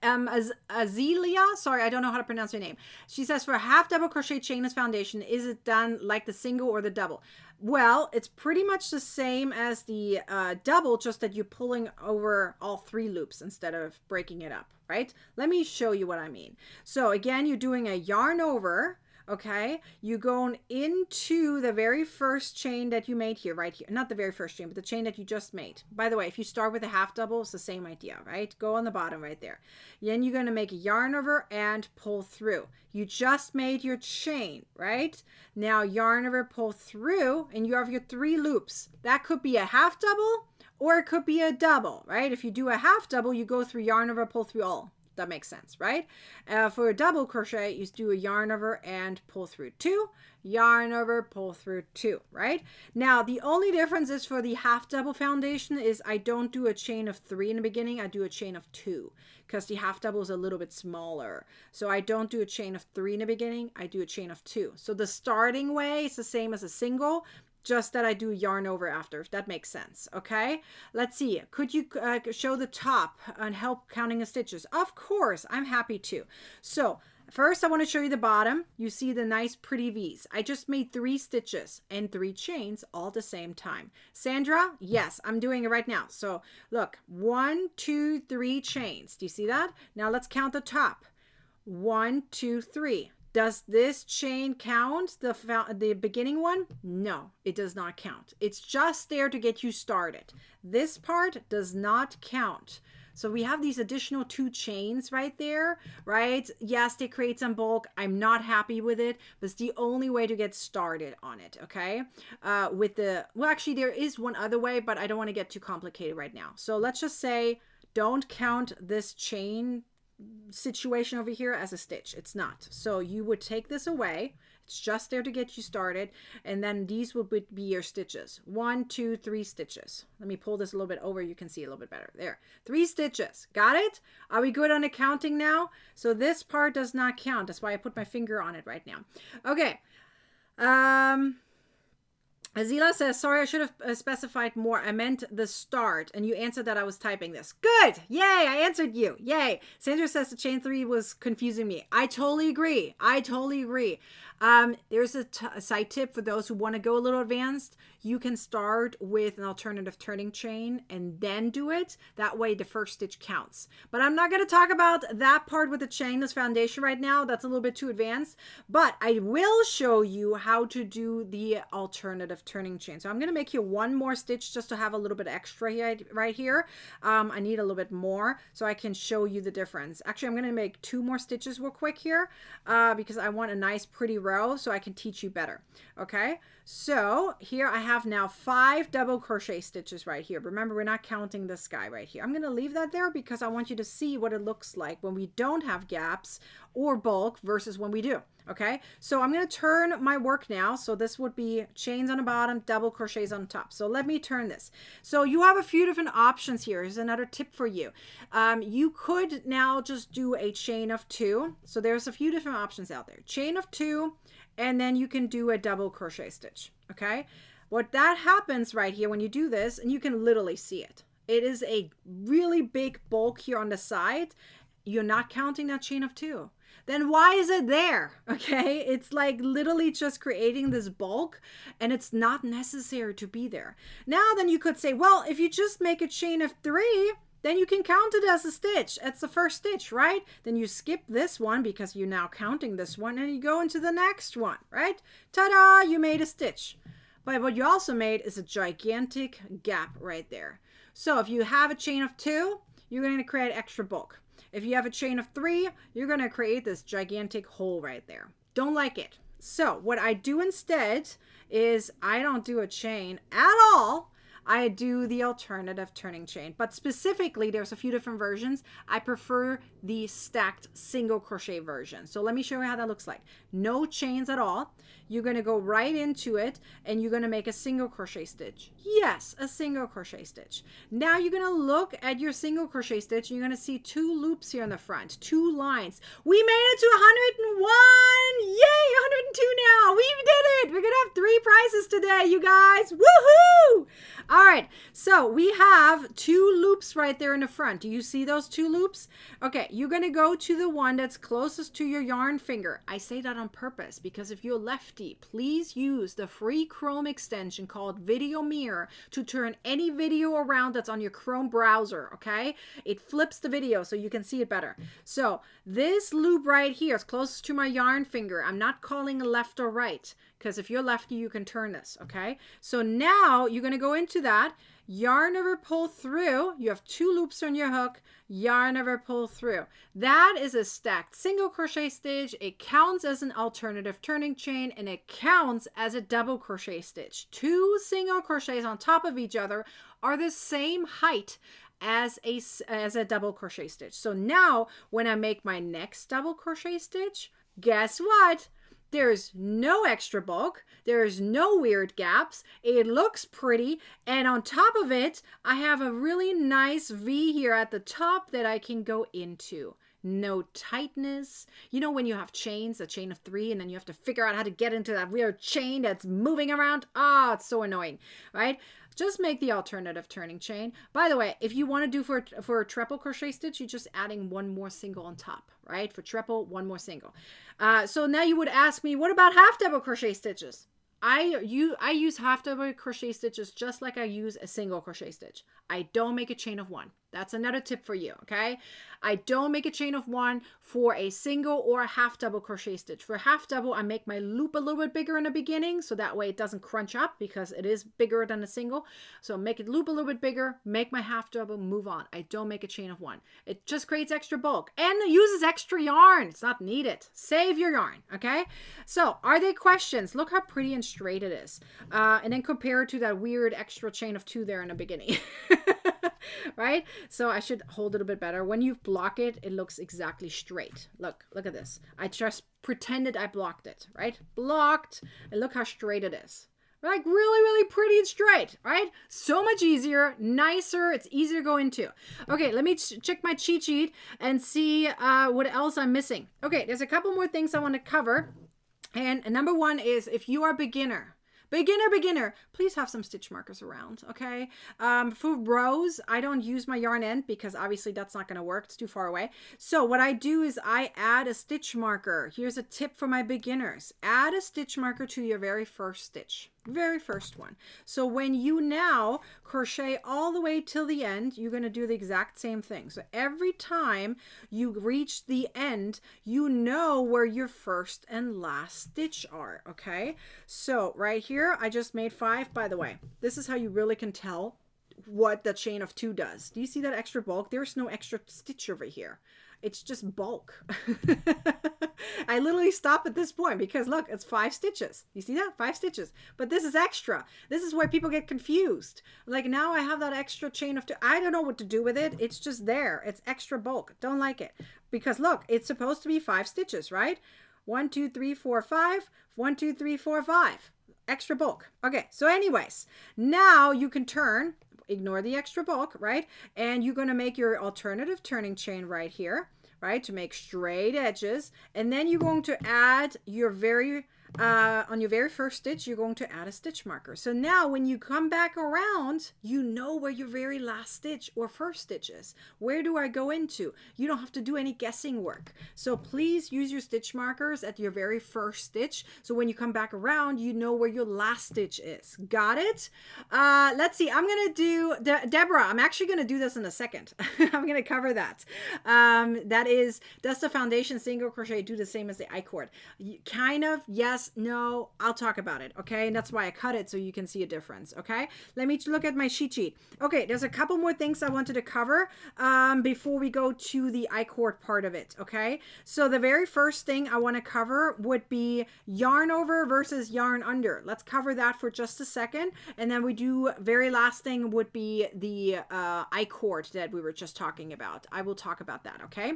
Azelia, sorry, I don't know how to pronounce your name. She says, for a half double crochet chainless foundation, is it done like the single or the double? Well, it's pretty much the same as the double, just that you're pulling over all 3 loops instead of breaking it up, right? Let me show you what I mean. So again, you're doing a yarn over, okay? You're going into the very first chain that you made here, right here. Not the very first chain, but the chain that you just made. By the way, if you start with a half double, it's the same idea, right? Go on the bottom right there. Then you're going to make a yarn over and pull through. You just made your chain, right? Now yarn over, pull through, and you have your 3 loops. That could be a half double or it could be a double, right? If you do a half double, you go through yarn over, pull through all. That makes sense, right? For a double crochet, you do a yarn over and pull through 2, yarn over, pull through 2, right? Now, the only difference is for the half double foundation is I don't do a chain of 3 in the beginning. I do a chain of 2 because the half double is a little bit smaller. So I don't do a chain of 3 in the beginning. I do a chain of 2. So the starting way is the same as a single, just that I do yarn over after, if that makes sense, okay? Let's see. Could you show the top and help counting the stitches? Of course, I'm happy to. So first I want to show you the bottom. You see the nice pretty V's. I just made 3 stitches and 3 chains all at the same time. Sandra, yes, I'm doing it right now. So look, 1, 2, 3 chains. Do you see that? Now let's count the top. 1, 2, 3. Does this chain count the beginning one? No, it does not count. It's just there to get you started. This part does not count. So we have these additional 2 chains right there, right? Yes, they create some bulk. I'm not happy with it, but it's the only way to get started on it, okay? Well, actually, there is one other way, but I don't want to get too complicated right now. So let's just say don't count this chain situation over here as a stitch. It's not. So you would take this away. It's just there to get you started, and then these will be your stitches. 1, 2, 3 stitches. Let me pull this a little bit over. You can see a little bit better there. 3 stitches. Got it? Are we good on the counting now? So this part does not count. That's why I put my finger on it right now. Okay. Azila says, sorry, I should have specified more. I meant the start, and you answered that I was typing this. Good! Yay! I answered you. Yay! Sandra says the chain 3 was confusing me. I totally agree. I totally agree. There's a side tip for those who want to go a little advanced. You can start with an alternative turning chain and then do it. That way the first stitch counts. But I'm not going to talk about that part with the chainless foundation right now. That's a little bit too advanced. But I will show you how to do the alternative turning chain. So I'm going to make here 1 more stitch just to have a little bit extra here, right here. I need a little bit more so I can show you the difference. Actually, I'm going to make 2 more stitches real quick here because I want a nice pretty row so I can teach you better. Okay, so here I have now 5 double crochet stitches right here. Remember, we're not counting this guy right here. I'm going to leave that there because I want you to see what it looks like when we don't have gaps or bulk versus when we do. Okay, so I'm going to turn my work now. So this would be chains on the bottom, double crochets on top. So let me turn this. So you have a few different options here. Here's another tip for you. You could now just do a chain of 2. So there's a few different options out there. Chain of 2, and then you can do a double crochet stitch. Okay, what that happens right here when you do this, and you can literally see it. It is a really big bulk here on the side. You're not counting that chain of 2. Then why is it there? Okay, it's like literally just creating this bulk, and it's not necessary to be there. Now then you could say, well, if you just make a chain of 3, then you can count it as a stitch. It's the first stitch, right? Then you skip this one because you're now counting this one, and you go into the next one, right? Ta-da, you made a stitch. But what you also made is a gigantic gap right there. So if you have a chain of 2, you're going to create extra bulk. If you have a chain of 3, you're going to create this gigantic hole right there. Don't like it. So what I do instead is I don't do a chain at all. I do the alternative turning chain. But specifically, there's a few different versions. I prefer the stacked single crochet version. So let me show you how that looks like. No chains at all. You're going to go right into it and you're going to make a single crochet stitch. Yes, a single crochet stitch. Now you're going to look at your single crochet stitch and you're going to see 2 loops here in the front, 2 lines. We made it to 101. Yay, 102 now. We did it. We're going to have 3 prizes today, you guys. Woohoo! All right, so we have 2 loops right there in the front. Do you see those 2 loops? Okay, you're going to go to the one that's closest to your yarn finger. I say that on purpose because if you're lefty, please use the free Chrome extension called Video Mirror to turn any video around that's on your Chrome browser, okay? It flips the video so you can see it better. So this loop right here is closest to my yarn finger. I'm not calling left or right because if you're lefty, you can turn this, okay? So now you're going to go into that, yarn over, pull through. You have 2 loops on your hook, yarn over, pull through. That is a stacked single crochet stitch. It counts as an alternative turning chain and it counts as a double crochet stitch. 2 single crochets on top of each other are the same height as a double crochet stitch. So now when I make my next double crochet stitch, guess what? There's no extra bulk. There's no weird gaps. It looks pretty. And on top of it, I have a really nice V here at the top that I can go into. No tightness. You know when you have chains, a chain of 3, and then you have to figure out how to get into that weird chain that's moving around? Ah, it's so annoying, right? Just make the alternative turning chain. By the way, if you want to do for a triple crochet stitch, you're just adding 1 more single on top, right? For triple, 1 more single. So now you would ask me, what about half double crochet stitches? I use half double crochet stitches just like I use a single crochet stitch. I don't make a chain of 1. That's another tip for you, okay? I don't make a chain of 1 for a single or a half double crochet stitch. For half double, I make my loop a little bit bigger in the beginning so that way it doesn't crunch up because it is bigger than a single. So make it loop a little bit bigger, make my half double, move on. I don't make a chain of 1. It just creates extra bulk and it uses extra yarn. It's not needed. Save your yarn, okay? So are there questions? Look how pretty and straight it is. And then compare it to that weird extra chain of 2 there in the beginning. Right? So I should hold it a bit better. When you block it, it looks exactly straight. Look at this. I just pretended I blocked it, right? Blocked, and look how straight it is. Like really, really pretty and straight, right? So much easier, nicer. It's easier to go into. Okay, let me check my cheat sheet and see what else I'm missing. Okay, there's a couple more things I want to cover. And number 1 is if you are beginner, please have some stitch markers around, okay? For rows, I don't use my yarn end because obviously that's not going to work. It's too far away. So what I do is I add a stitch marker. Here's a tip for my beginners. Add a stitch marker to your very first stitch. Very first one. So when you now crochet all the way till the end, you're going to do the exact same thing. So every time you reach the end, you know where your first and last stitch are, okay? So right here, I just made 5, by the way. This is how you really can tell what the chain of 2 does. Do you see that extra bulk? There's no extra stitch over here. It's just bulk. I literally stop at this point because look, it's 5 stitches. You see that? 5 stitches. But this is extra. This is where people get confused. Like now I have that extra chain of 2. I don't know what to do with it. It's just there. It's extra bulk. Don't like it. Because look, it's supposed to be 5 stitches, right? 1, 2, 3, 4, 5. 1, 2, 3, 4, 5. Extra bulk. Okay, so anyways, now you can turn. Ignore the extra bulk, right? And you're going to make your alternative turning chain right here, right? To make straight edges. And then you're going to add your on your very first stitch, you're going to add a stitch marker. So now when you come back around, you know where your very last stitch or first stitch is. Where do I go into? You don't have to do any guessing work. So please use your stitch markers at your very first stitch. So when you come back around, you know where your last stitch is. Got it? Let's see. I'm going to do, Deborah, I'm actually going to do this in a second. I'm going to cover that. That is, does the foundation single crochet do the same as the I-cord? Kind of, yes. yes, no, I'll talk about it, okay? And that's why I cut it so you can see a difference, okay? Let me look at my cheat sheet. Okay, there's a couple more things I wanted to cover before we go to the I-cord part of it, okay? So the very first thing I want to cover would be yarn over versus yarn under. Let's cover that for just a second. And then we do, very last thing would be the I-cord that we were just talking about. I will talk about that, okay?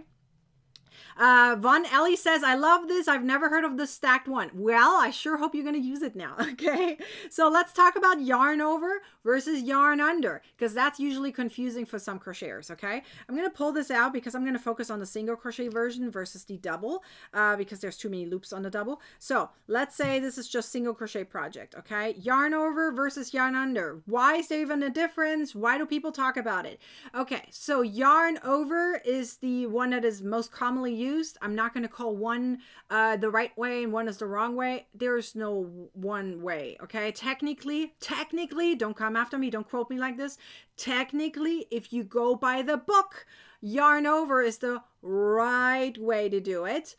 Von Ellie says, I love this. I've never heard of this stacked one. Well, I sure hope you're going to use it now. Okay. So let's talk about yarn over versus yarn under, because that's usually confusing for some crocheters. Okay. I'm going to pull this out because I'm going to focus on the single crochet version versus the double, because there's too many loops on the double. So let's say this is just single crochet project. Okay. Yarn over versus yarn under. Why is there even a difference? Why do people talk about it? Okay. So yarn over is the one that is most commonly used. I'm not going to call one the right way and one is the wrong way. There's no one way, okay? Technically, don't come after me, don't quote me like this. Technically, if you go by the book, yarn over is the right way to do it.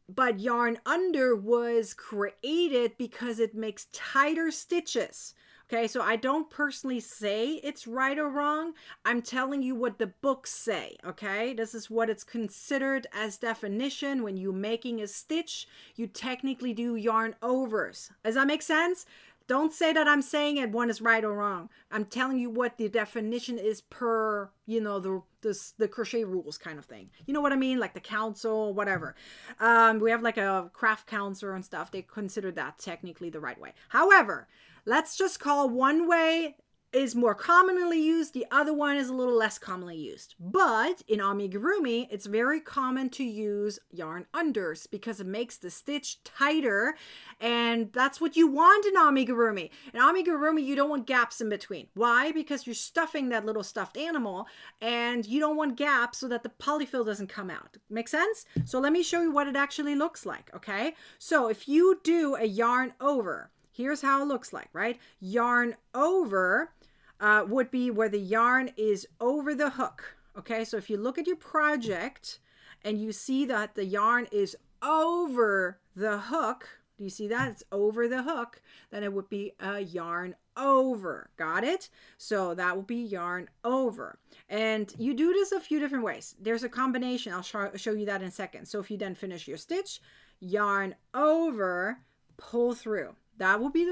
But yarn under was created because it makes tighter stitches. Okay, so I don't personally say it's right or wrong. I'm telling you what the books say, okay? This is what it's considered as definition. When you're making a stitch, you technically do yarn overs. Does that make sense? Don't say that I'm saying it one is right or wrong. I'm telling you what the definition is per, you know, the crochet rules kind of thing. You know what I mean? Like the council, whatever. We have like a craft council and stuff. They consider that technically the right way. However, let's just call one way is more commonly used. The other one is a little less commonly used. But in amigurumi, it's very common to use yarn unders because it makes the stitch tighter. And that's what you want in amigurumi. In amigurumi, you don't want gaps in between. Why? Because you're stuffing that little stuffed animal and you don't want gaps so that the polyfill doesn't come out. Make sense? So let me show you what it actually looks like, okay? So if you do a yarn over, here's how it looks like, right? Yarn over would be where the yarn is over the hook. Okay, so if you look at your project and you see that the yarn is over the hook, do you see that? It's over the hook, then it would be a yarn over. Got it? So that would be yarn over. And you do this a few different ways. There's a combination. I'll show you that in a second. So if you then finish your stitch, yarn over, pull through. That will be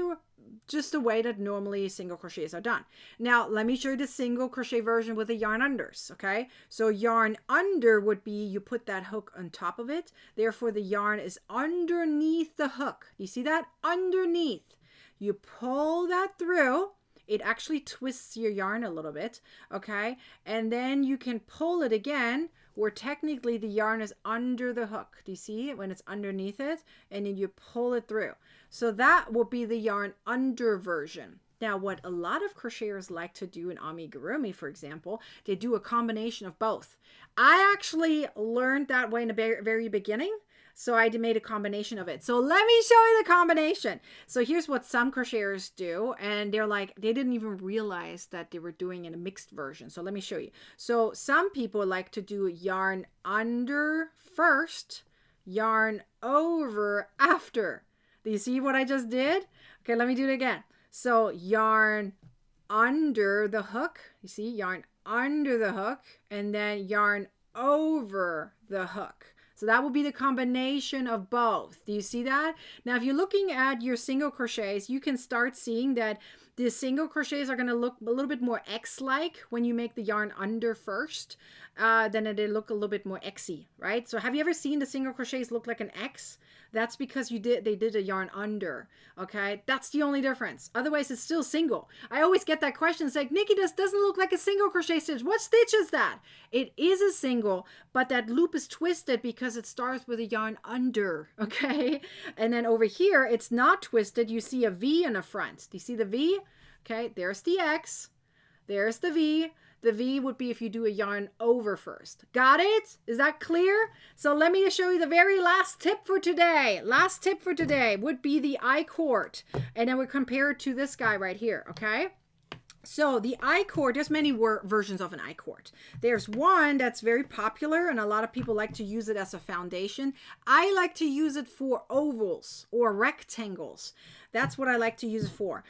just the way that normally single crochets are done. Now, let me show you the single crochet version with the yarn unders, okay? So yarn under would be you put that hook on top of it. Therefore, the yarn is underneath the hook. You see that? Underneath. You pull that through. It actually twists your yarn a little bit, okay? And then you can pull it again where technically the yarn is under the hook. Do you see it when it's underneath it? And then you pull it through. So that will be the yarn under version. Now, what a lot of crocheters like to do in amigurumi, for example, they do a combination of both. I actually learned that way in the very beginning. So I made a combination of it. So let me show you the combination. So here's what some crocheters do. And they're like, they didn't even realize that they were doing in a mixed version. So let me show you. So some people like to do yarn under first, yarn over after. Do you see what I just did? Okay, let me do it again. So yarn under the hook. You see, yarn under the hook. And then yarn over the hook. So that will be the combination of both. Do you see that? Now, if you're looking at your single crochets, you can start seeing that the single crochets are going to look a little bit more X-like when you make the yarn under first. Then they look a little bit more X-y, right? So have you ever seen the single crochets look like an X? That's because they did a yarn under, okay? That's the only difference. Otherwise, it's still single. I always get that question. It's like, Nikki, this doesn't look like a single crochet stitch. What stitch is that? It is a single, but that loop is twisted because it starts with a yarn under, okay? And then over here, it's not twisted. You see a V in the front. Do you see the V? Okay, there's the X. There's the V. The V would be if you do a yarn over first. Got it? Is that clear? So let me show you the very last tip for today. Last tip for today would be the I-cord. And then we compare it to this guy right here, okay? So the I-cord, there's many versions of an I-cord. There's one that's very popular and a lot of people like to use it as a foundation. I like to use it for ovals or rectangles. That's what I like to use it for.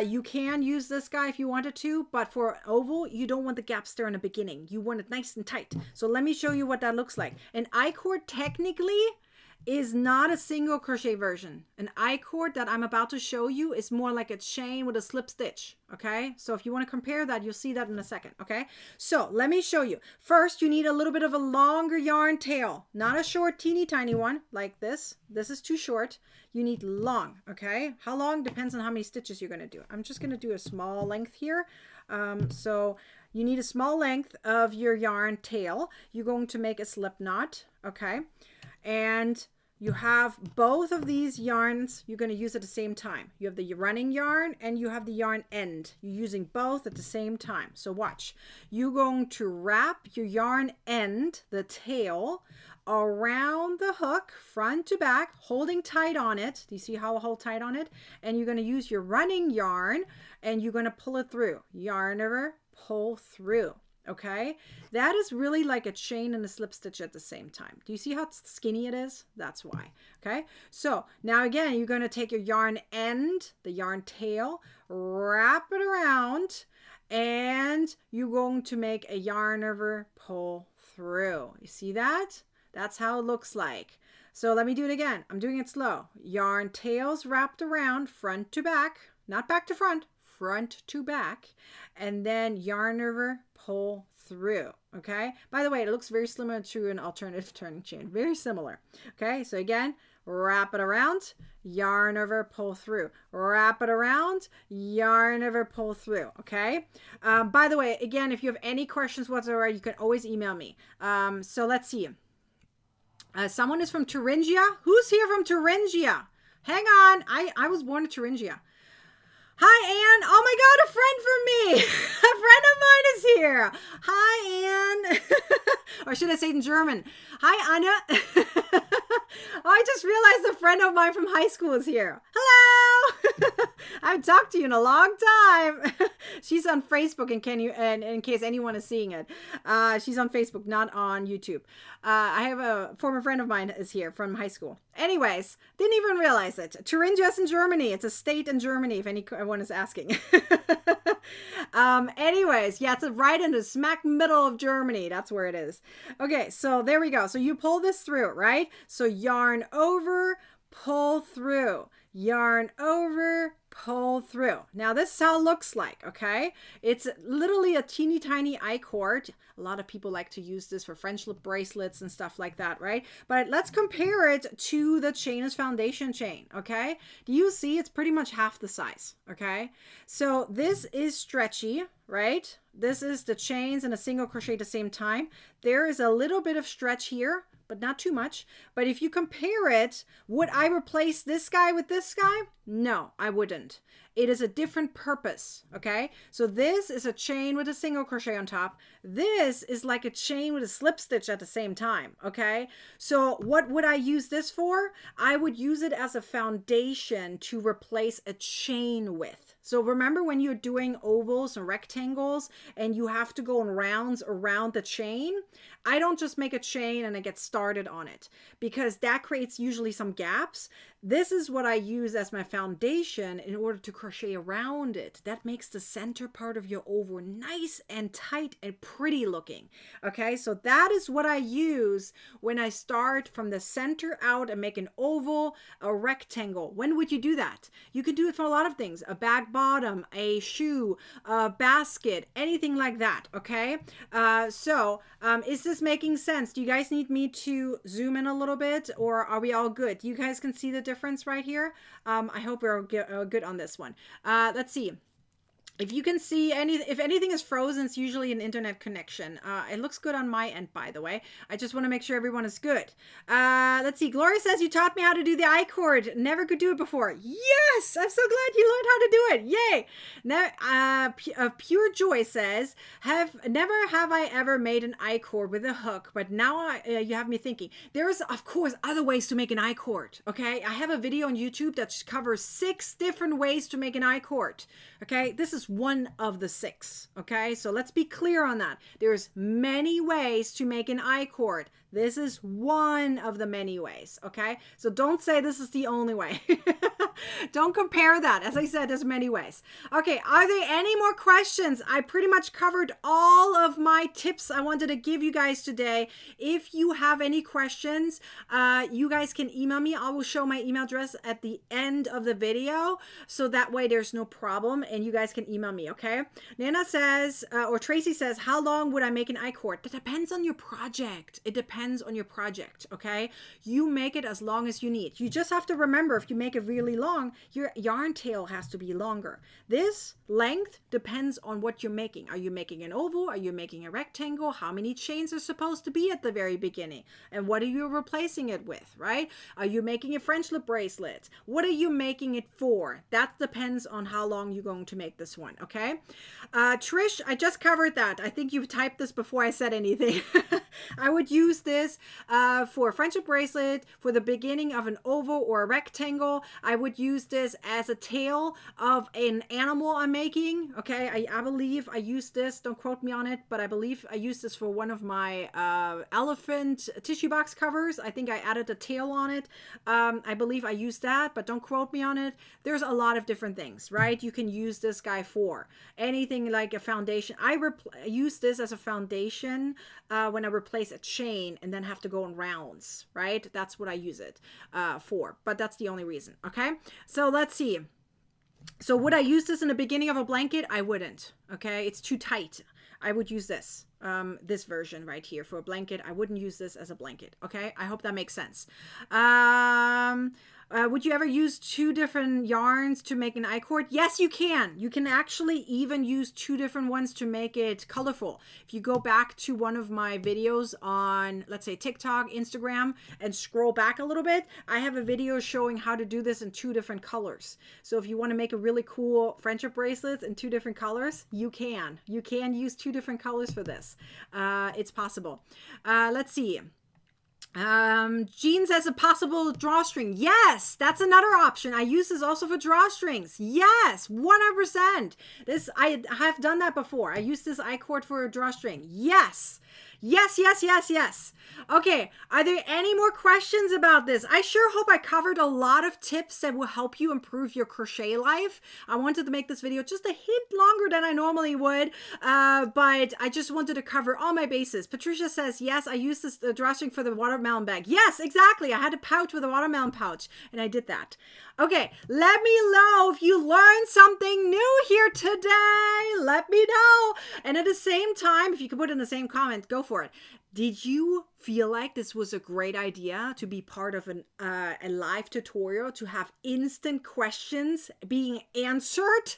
You can use this guy if you wanted to, but for oval, you don't want the gaps there in the beginning. You want it nice and tight. So let me show you what that looks like. An I-cord technically is not a single crochet version. An I-cord that I'm about to show you is more like a chain with a slip stitch. Okay, so if you want to compare that, you'll see that in a second. Okay, so let me show you. First, you need a little bit of a longer yarn tail, not a short teeny tiny one like this. This is too short. You need long. Okay, how long depends on how many stitches you're going to do. I'm just going to do a small length here. So you need a small length of your yarn tail. You're going to make a slip knot. Okay, and you have both of these yarns you're going to use at the same time. You have the running yarn and you have the yarn end. You're using both at the same time. So watch. You're going to wrap your yarn end, the tail, around the hook, front to back, holding tight on it. Do you see how I hold tight on it? And you're going to use your running yarn and you're going to pull it through. Yarn over, pull through. Okay, that is really like a chain and a slip stitch at the same time. Do you see how skinny it is? That's why. Okay, so now again, you're going to take your yarn end, the yarn tail, wrap it around, and you're going to make a yarn over, pull through. You see that? That's how it looks like. So let me do it again. I'm doing it slow. Yarn tails wrapped around, front to back, not back to front, front to back, and then yarn over, pull through. Okay, by the way, it looks very similar to an alternative turning chain, very similar. Okay, so again, wrap it around, yarn over, pull through, wrap it around, yarn over, pull through. Okay, by the way, again, if you have any questions whatsoever, you can always email me. So let's see. Someone is from Thuringia. Who's here from Thuringia? Hang on, I was born in Thuringia. Hi, Anne. Oh my God, a friend from me. A friend of mine is here. Hi, Anne. Or should I say it in German? Hi, Anna. I just realized a friend of mine from high school is here. Hello. I haven't talked to you in a long time. She's on Facebook, in case anyone is seeing it. She's on Facebook, not on YouTube. I have a former friend of mine is here from high school. Anyways, didn't even realize it. Thuringia is in Germany. It's a state in Germany, if anyone is asking. Anyways, yeah, it's right in the smack middle of Germany. That's where it is. Okay, so there we go. So you pull this through, right? So yarn over, pull through, yarn over, pull through. Now this is how it looks like. Okay, it's literally a teeny tiny I-cord. A lot of people like to use this for French lip bracelets and stuff like that, right? But let's compare it to the Chainless foundation chain. Okay, do you see it's pretty much half the size? Okay, so this is stretchy, right? This is the chains and a single crochet at the same time. There is a little bit of stretch here, but not too much. But if you compare it, would I replace this guy with this guy? No, I wouldn't. It is a different purpose, okay? So this is a chain with a single crochet on top. This is like a chain with a slip stitch at the same time, okay? So what would I use this for? I would use it as a foundation to replace a chain with. So remember when you're doing ovals and rectangles and you have to go in rounds around the chain? I don't just make a chain and I get started on it because that creates usually some gaps. This is what I use as my foundation in order to crochet around it. That makes the center part of your oval nice and tight and pretty looking. Okay, so that is what I use when I start from the center out and make an oval, a rectangle. When would you do that? You can do it for a lot of things. A bag bottom, a shoe, a basket, anything like that. Okay, is this making sense? Do you guys need me to zoom in a little bit or are we all good? You guys can see the difference right here. I hope we're good on this one. Let's see. If you can see if anything is frozen, it's usually an internet connection. It looks good on my end, by the way. I just want to make sure everyone is good. Let's see. Gloria says you taught me how to do the I-cord. Never could do it before. Yes, I'm so glad you learned how to do it. Yay! Now, Pure Joy says, never have I ever made an I-cord with a hook, but now you have me thinking. There's of course other ways to make an I-cord. Okay, I have a video on YouTube that covers 6 different ways to make an I-cord. Okay, this is is one of the 6. Okay, so let's be clear on that. There's many ways to make an I-cord. This is one of the many ways. Okay, so don't say this is the only way. Don't compare that. As I said, there's many ways. Okay, are there any more questions? I pretty much covered all of my tips I wanted to give you guys today. If you have any questions, you guys can email me. I will show my email address at the end of the video, so that way there's no problem and you guys can email me, okay? Nana says, or Tracy says, how long would I make an I-cord? That depends on your project. It depends on your project, okay? You make it as long as you need. You just have to remember, if you make it really long, your yarn tail has to be longer. This length depends on what you're making. Are you making an oval? Are you making a rectangle? How many chains are supposed to be at the very beginning? And what are you replacing it with, right? Are you making a French lip bracelet? What are you making it for? That depends on how long you're going to make this one, okay? Trish, I just covered that. I think you've typed this before I said anything. I would use this for a French lip bracelet, for the beginning of an oval or a rectangle. I would use this as a tail of an animal I'm making, okay? I believe I used this, don't quote me on it, but I believe I used this for one of my elephant tissue box covers. I think I added a tail on it. I believe I used that, but don't quote me on it. There's a lot of different things, right? You can use this guy for anything like a foundation. I use this as a foundation when I replace a chain and then have to go in rounds, right? That's what I use it for, but that's the only reason, okay? So let's see. So would I use this in the beginning of a blanket? I wouldn't, okay? It's too tight. I would use this, this version right here for a blanket. I wouldn't use this as a blanket, okay? I hope that makes sense. Would you ever use 2 different yarns to make an I-cord? Yes, you can. You can actually even use 2 different ones to make it colorful. If you go back to one of my videos on, let's say, TikTok, Instagram, and scroll back a little bit, I have a video showing how to do this in 2 different colors. So if you want to make a really cool friendship bracelet in 2 different colors, you can. You can use 2 different colors for this. It's possible. Let's see. Jean says a possible drawstring. Yes, that's another option. I use this also for drawstrings. Yes, 100%. This, I have done that before. I used this I-cord for a drawstring. Yes. Yes, yes, yes, yes. Okay, are there any more questions about this? I sure hope I covered a lot of tips that will help you improve your crochet life. I wanted to make this video just a hint longer than I normally would, but I just wanted to cover all my bases. Patricia says, yes, I used this drawstring for the watermelon bag. Yes, exactly. I had a pouch with a watermelon pouch, and I did that. Okay, let me know if you learned something new here today. Let me know. And at the same time, if you can put in the same comment, go for it. Did you feel like this was a great idea to be part of a live tutorial, to have instant questions being answered?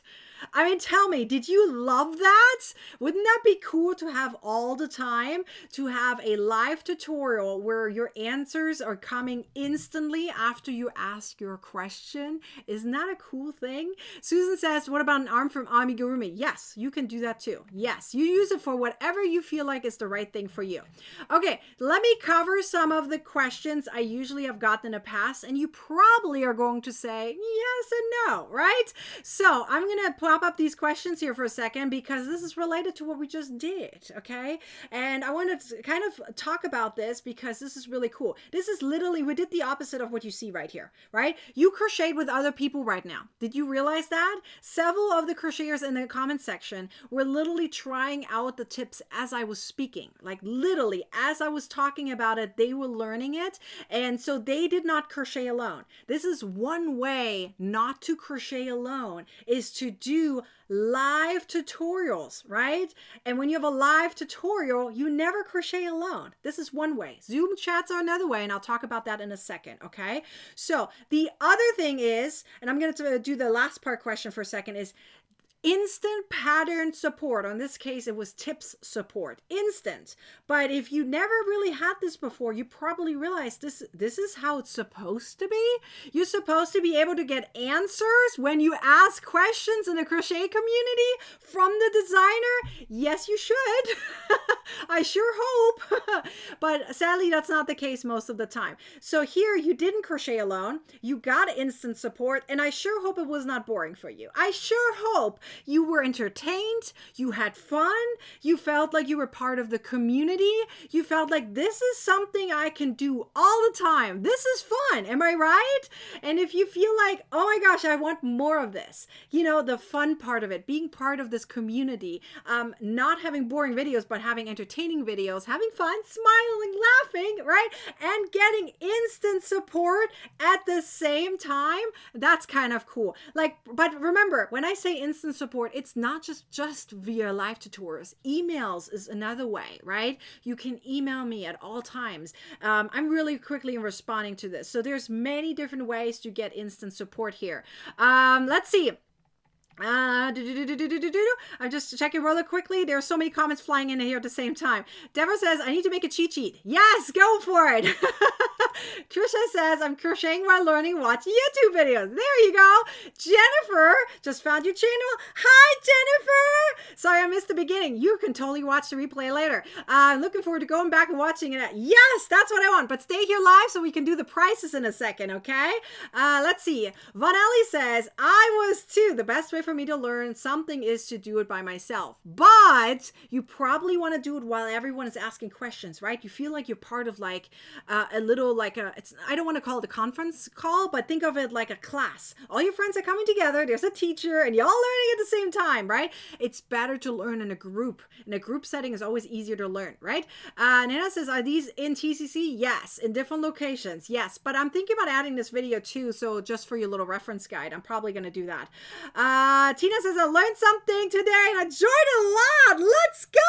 I mean, tell me, did you love that? Wouldn't that be cool to have all the time, to have a live tutorial where your answers are coming instantly after you ask your question? Isn't that a cool thing? Susan says, what about an arm from Amigurumi? Yes, you can do that too. Yes, you use it for whatever you feel like is the right thing for you. Okay, let me cover some of the questions I usually have gotten in the past, and you probably are going to say yes and no, right? So I'm going to pop up these questions here for a second because this is related to what we just did, okay? And I wanted to kind of talk about this because this is really cool. This is literally, we did the opposite of what you see right here, right? You crocheted with other people right now. Did you realize that? Several of the crocheters in the comment section were literally trying out the tips as I was speaking, like literally as I was talking about it, they were learning it. And so they did not crochet alone. This is one way not to crochet alone, is to do live tutorials, right? And when you have a live tutorial, you never crochet alone. This is one way. Zoom chats are another way, and I'll talk about that in a second, okay? So the other thing is, and I'm going to do the last part question for a second, is instant pattern support. In this case, it was tips support. Instant. But if you never really had this before, you probably realize this is how it's supposed to be. You're supposed to be able to get answers when you ask questions in the crochet community from the designer. Yes, you should. I sure hope. But sadly, that's not the case most of the time. So here, you didn't crochet alone. You got instant support, and I sure hope it was not boring for you. I sure hope You were entertained, you had fun, you felt like you were part of the community, you felt like this is something I can do all the time. This is fun. Am I right? And if you feel like, oh my gosh, I want more of this, you know, the fun part of it, being part of this community, not having boring videos, but having entertaining videos, having fun, smiling, laughing, right? And getting instant support at the same time, that's kind of cool. Like, but remember, when I say instant support, it's not just via live tutors. Emails is another way, right? You can email me at all times. I'm really quickly responding to this. So there's many different ways to get instant support here. Let's see. I'm just checking really quickly. There are so many comments flying in here at the same time. Deborah says, I need to make a cheat sheet. Yes, go for it. Trisha says, I'm crocheting while learning. Watch YouTube videos. There you go. Jennifer just found your channel. Hi, Jennifer. Sorry, I missed the beginning. You can totally watch the replay later. I'm looking forward to going back and watching it. Yes, that's what I want. But stay here live so we can do the prices in a second, okay? Let's see. Von Ellie says, I was too. The best way for me to learn something is to do it by myself. But you probably want to do it while everyone is asking questions, right? You feel like you're part of like a little, like I don't want to call it a conference call, but think of it like a class. All your friends are coming together. There's a teacher and you're all learning at the same time, right? It's better to learn in a group. In a group setting is always easier to learn, right? Nana says, are these in TCC? Yes. In different locations? Yes. But I'm thinking about adding this video too. So just for your little reference guide, I'm probably going to do that. Tina says, I learned something today and I enjoyed it a lot. Let's go.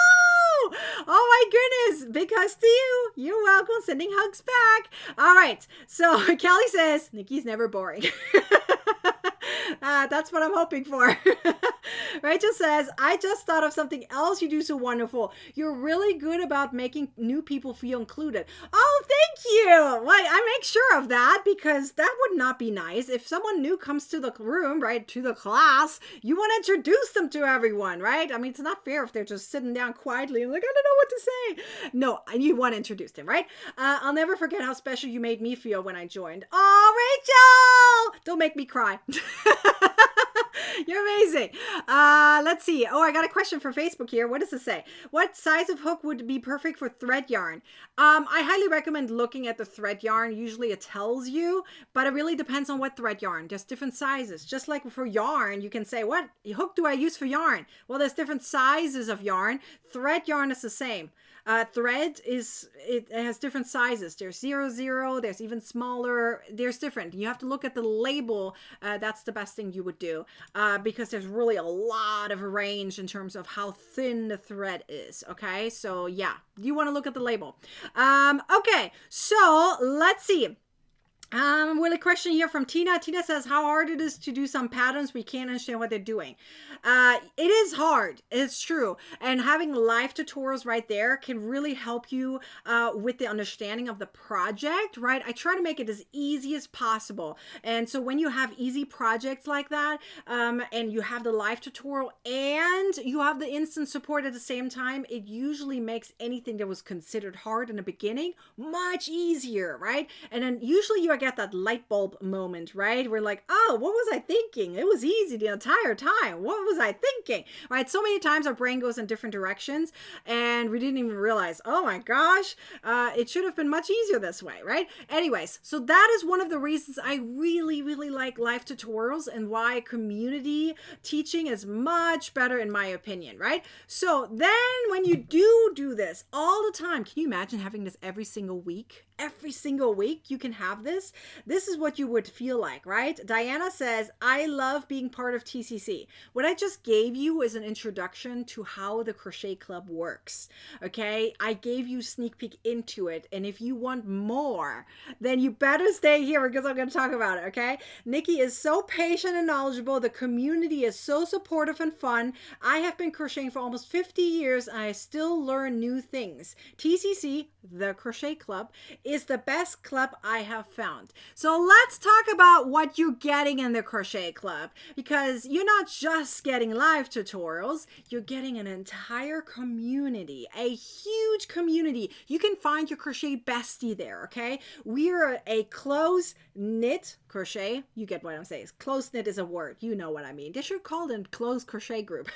Oh my goodness. Big hugs to you. You're welcome. Sending hugs back. All right. So Kelly says, Nikki's never boring. That's what I'm hoping for. Rachel says, I just thought of something else you do so wonderful. You're really good about making new people feel included. Oh, thank you. Well, I make sure of that because that would not be nice. If someone new comes to the room, right, to the class, you want to introduce them to everyone, right? I mean, it's not fair if they're just sitting down quietly and like, I don't know what to say. No, you want to introduce them, right? I'll never forget how special you made me feel when I joined. Oh, Rachel! Don't make me cry. You're amazing. Let's see. Oh, I got a question for Facebook here. What does it say? What size of hook would be perfect for thread yarn? I highly recommend looking at the thread yarn. Usually it tells you, but it really depends on what thread yarn. There's different sizes. Just like for yarn, you can say, what hook do I use for yarn? Well, there's different sizes of yarn. Thread yarn is the same. Thread it has different sizes. There's 0, there's even smaller, there's different. You have to look at the label. That's the best thing you would do because there's really a lot of range in terms of how thin the thread is. Okay, so yeah, you want to look at the label. Okay, so let's see. Really question here from Tina. Tina says how hard it is to do some patterns. We can't understand what they're doing. It is hard. It's true. And having live tutorials right there can really help you with the understanding of the project, right? I try to make it as easy as possible. And so when you have easy projects like that, and you have the live tutorial and you have the instant support at the same time, it usually makes anything that was considered hard in the beginning much easier, right? And then usually you get that light bulb moment, right? We're like, oh, what was I thinking? It was easy the entire time. What was I thinking? Right? So many times our brain goes in different directions and we didn't even realize, oh my gosh, it should have been much easier this way, right? Anyways, so that is one of the reasons I really, really like live tutorials and why community teaching is much better in my opinion, right? So then when you do this all the time, can you imagine having this every single week? Every single week you can have this. This is what you would feel like, right? Diana says, I love being part of TCC. What I just gave you is an introduction to how the Crochet Club works. Okay, I gave you a sneak peek into it, and if you want more, then you better stay here because I'm going to talk about it. Okay, Nikki is so patient and knowledgeable. The community is so supportive and fun. I have been crocheting for almost 50 years and I still learn new things. TCC, the Crochet Club, is the best club I have found. So let's talk about what you're getting in the Crochet Club, because you're not just getting live tutorials, you're getting an entire community, a huge community. You can find your crochet bestie there, okay? We're a close knit crochet. You get what I'm saying. Close knit is a word. You know what I mean. They should call it a close crochet group.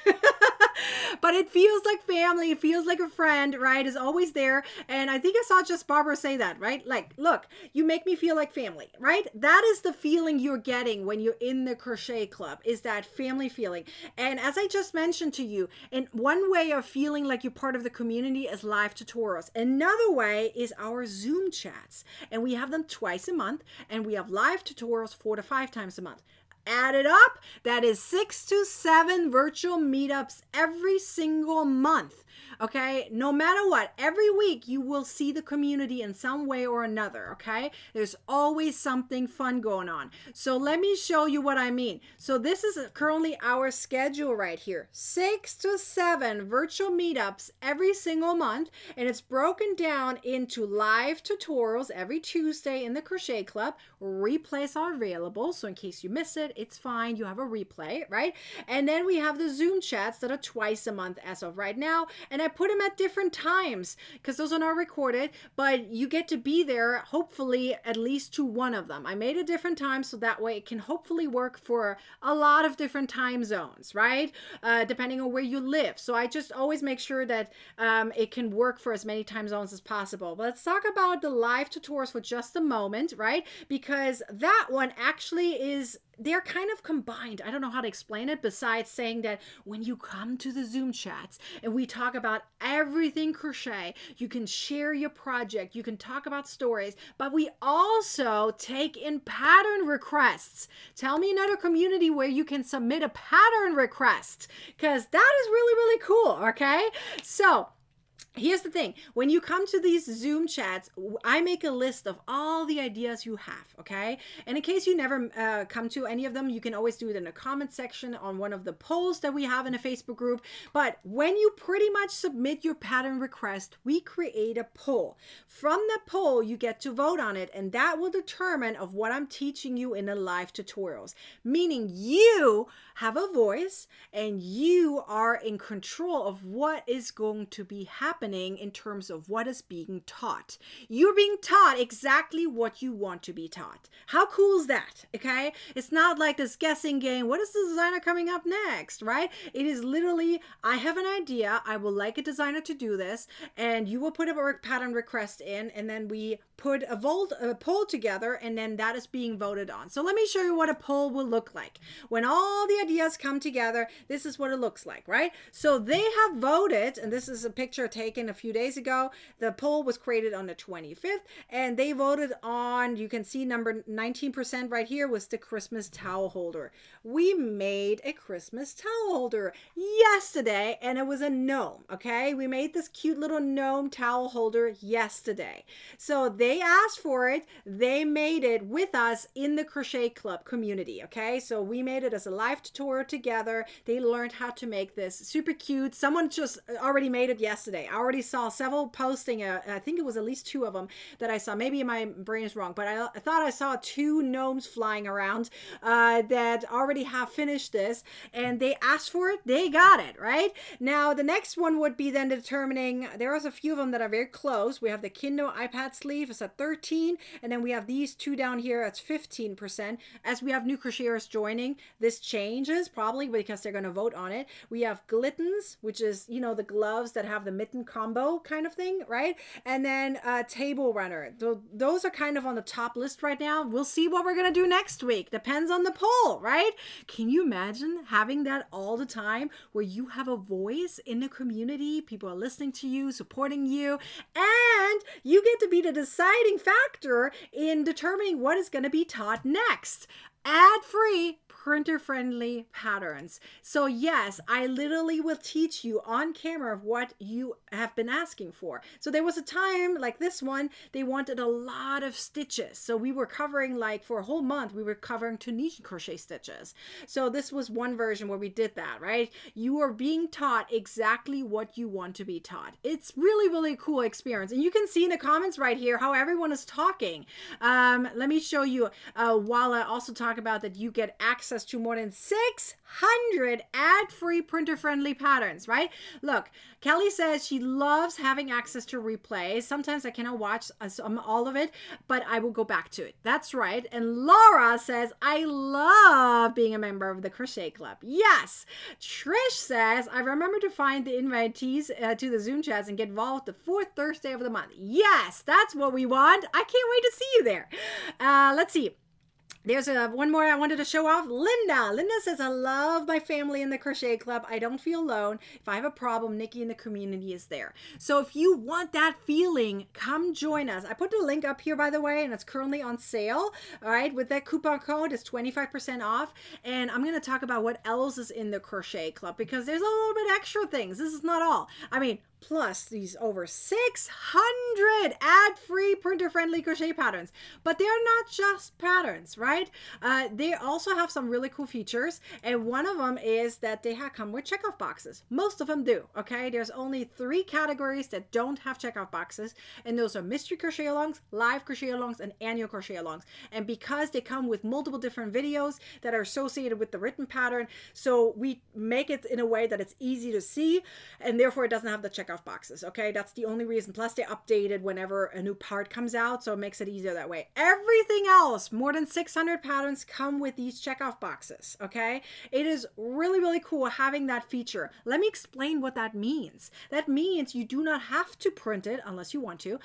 But it feels like family. It feels like a friend, right? Is always there. And I think I saw just Barbara say that, right? Like, look, you make me feel like family, right? That is the feeling you're getting when you're in the Crochet Club, is that family feeling. And as I just mentioned to you, and one way of feeling like you're part of the community is live tutorials. Another way is our Zoom chats. And we have them twice a month, and we have live tutorials 4 to 5 times a month. Add it up, that is 6 to 7 virtual meetups every single month. Okay, no matter what, every week you will see the community in some way or another. Okay, there's always something fun going on. So let me show you what I mean. So this is currently our schedule right here: 6 to 7 virtual meetups every single month, and it's broken down into live tutorials every Tuesday in the Crochet Club. Replays are available, so in case you miss it, it's fine. You have a replay, right? And then we have the Zoom chats that are twice a month as of right now. And I put them at different times because those are not recorded, but you get to be there hopefully at least to one of them. I made a different time so that way it can hopefully work for a lot of different time zones, right? Depending on where you live. So I just always make sure that it can work for as many time zones as possible. But let's talk about the live tutorials for just a moment, right? Because that one actually is, they're kind of combined. I don't know how to explain it besides saying that when you come to the Zoom chats and we talk about everything crochet, you can share your project, you can talk about stories, but we also take in pattern requests. Tell me another community where you can submit a pattern request, because that is really, really cool, okay? So here's the thing. When you come to these Zoom chats, I make a list of all the ideas you have, okay? And in case you never come to any of them, you can always do it in the comment section on one of the polls that we have in a Facebook group. But when you pretty much submit your pattern request, we create a poll. From the poll, you get to vote on it, and that will determine of what I'm teaching you in the live tutorials. Meaning you have a voice and you are in control of what is going to be happening in terms of what is being taught. You're being taught exactly what you want to be taught. How cool is that? Okay, it's not like this guessing game. What is the designer coming up next, right? It is literally, I have an idea, I would like a designer to do this, and you will put a pattern request in, and then we put a poll together, and then that is being voted on. So let me show you what a poll will look like. When all the ideas come together, this is what it looks like, right? So they have voted, and this is a picture taken a few days ago. The poll was created on the 25th, and they voted on, you can see number 19% right here was the Christmas towel holder. We made a Christmas towel holder yesterday, and it was a gnome, okay? We made this cute little gnome towel holder yesterday. So they asked for it. They made it with us in the Crochet Club community, okay? So we made it as a live tutorial together. They learned how to make this super cute. Someone just already made it yesterday. I already saw several posting, I think it was at least 2 of them that I saw. Maybe my brain is wrong, but I thought I saw 2 gnomes flying around that already have finished this, and they asked for it. They got it, right? Now, the next one would be then determining, there was a few of them that are very close. We have the Kindle iPad sleeve, it's at 13, and then we have these 2 down here, that's 15%. As we have new crocheters joining, this changes probably because they're going to vote on it. We have Glittens, which is, you know, the gloves that have the mitten combo kind of thing, right? And then Table Runner. Those are kind of on the top list right now. We'll see what we're going to do next week. Depends on the poll, right? Can you imagine having that all the time where you have a voice in the community? People are listening to you, supporting you, and you get to be the deciding factor in determining what is going to be taught next. Ad-free, print printer friendly patterns. So yes, I literally will teach you on camera of what you have been asking for. So there was a time like this one, they wanted a lot of stitches. So we were covering, like for a whole month, we were covering Tunisian crochet stitches. So this was one version where we did that, right? You are being taught exactly what you want to be taught. It's really, really cool experience. And you can see in the comments right here how everyone is talking. Let me show you, while I also talk about that you get access to more than 600 ad-free printer-friendly patterns, right? Look, Kelly says she loves having access to replays. Sometimes I cannot watch all of it, but I will go back to it. That's right. And Laura says, I love being a member of the Crochet Club. Yes. Trish says, I remember to find the invitees to the Zoom chats and get involved the fourth Thursday of the month. Yes, that's what we want. I can't wait to see you there. Let's see. There's one more I wanted to show off. Linda says, I love my family in the Crochet Club. I don't feel alone. If I have a problem, Nikki in the community is there. So if you want that feeling, come join us. I put the link up here, by the way, and it's currently on sale. All right, with that coupon code, it's 25% off. And I'm going to talk about what else is in the Crochet Club, because there's a little bit extra things. This is not all. I mean, plus these over 600 ad-free printer-friendly crochet patterns. But they're not just patterns, right? They also have some really cool features, and one of them is that they come with checkoff boxes. Most of them do, okay? There's only 3 categories that don't have checkoff boxes, and those are mystery crochet alongs, live crochet alongs, and annual crochet alongs. And because they come with multiple different videos that are associated with the written pattern, so we make it in a way that it's easy to see, and therefore it doesn't have the checkoff boxes, okay? That's the only reason. Plus they updated whenever a new part comes out, so it makes it easier that way. Everything else, more than 600 patterns, come with these checkoff boxes, okay? It is really, really cool having that feature. Let me explain what that means. That means you do not have to print it unless you want to.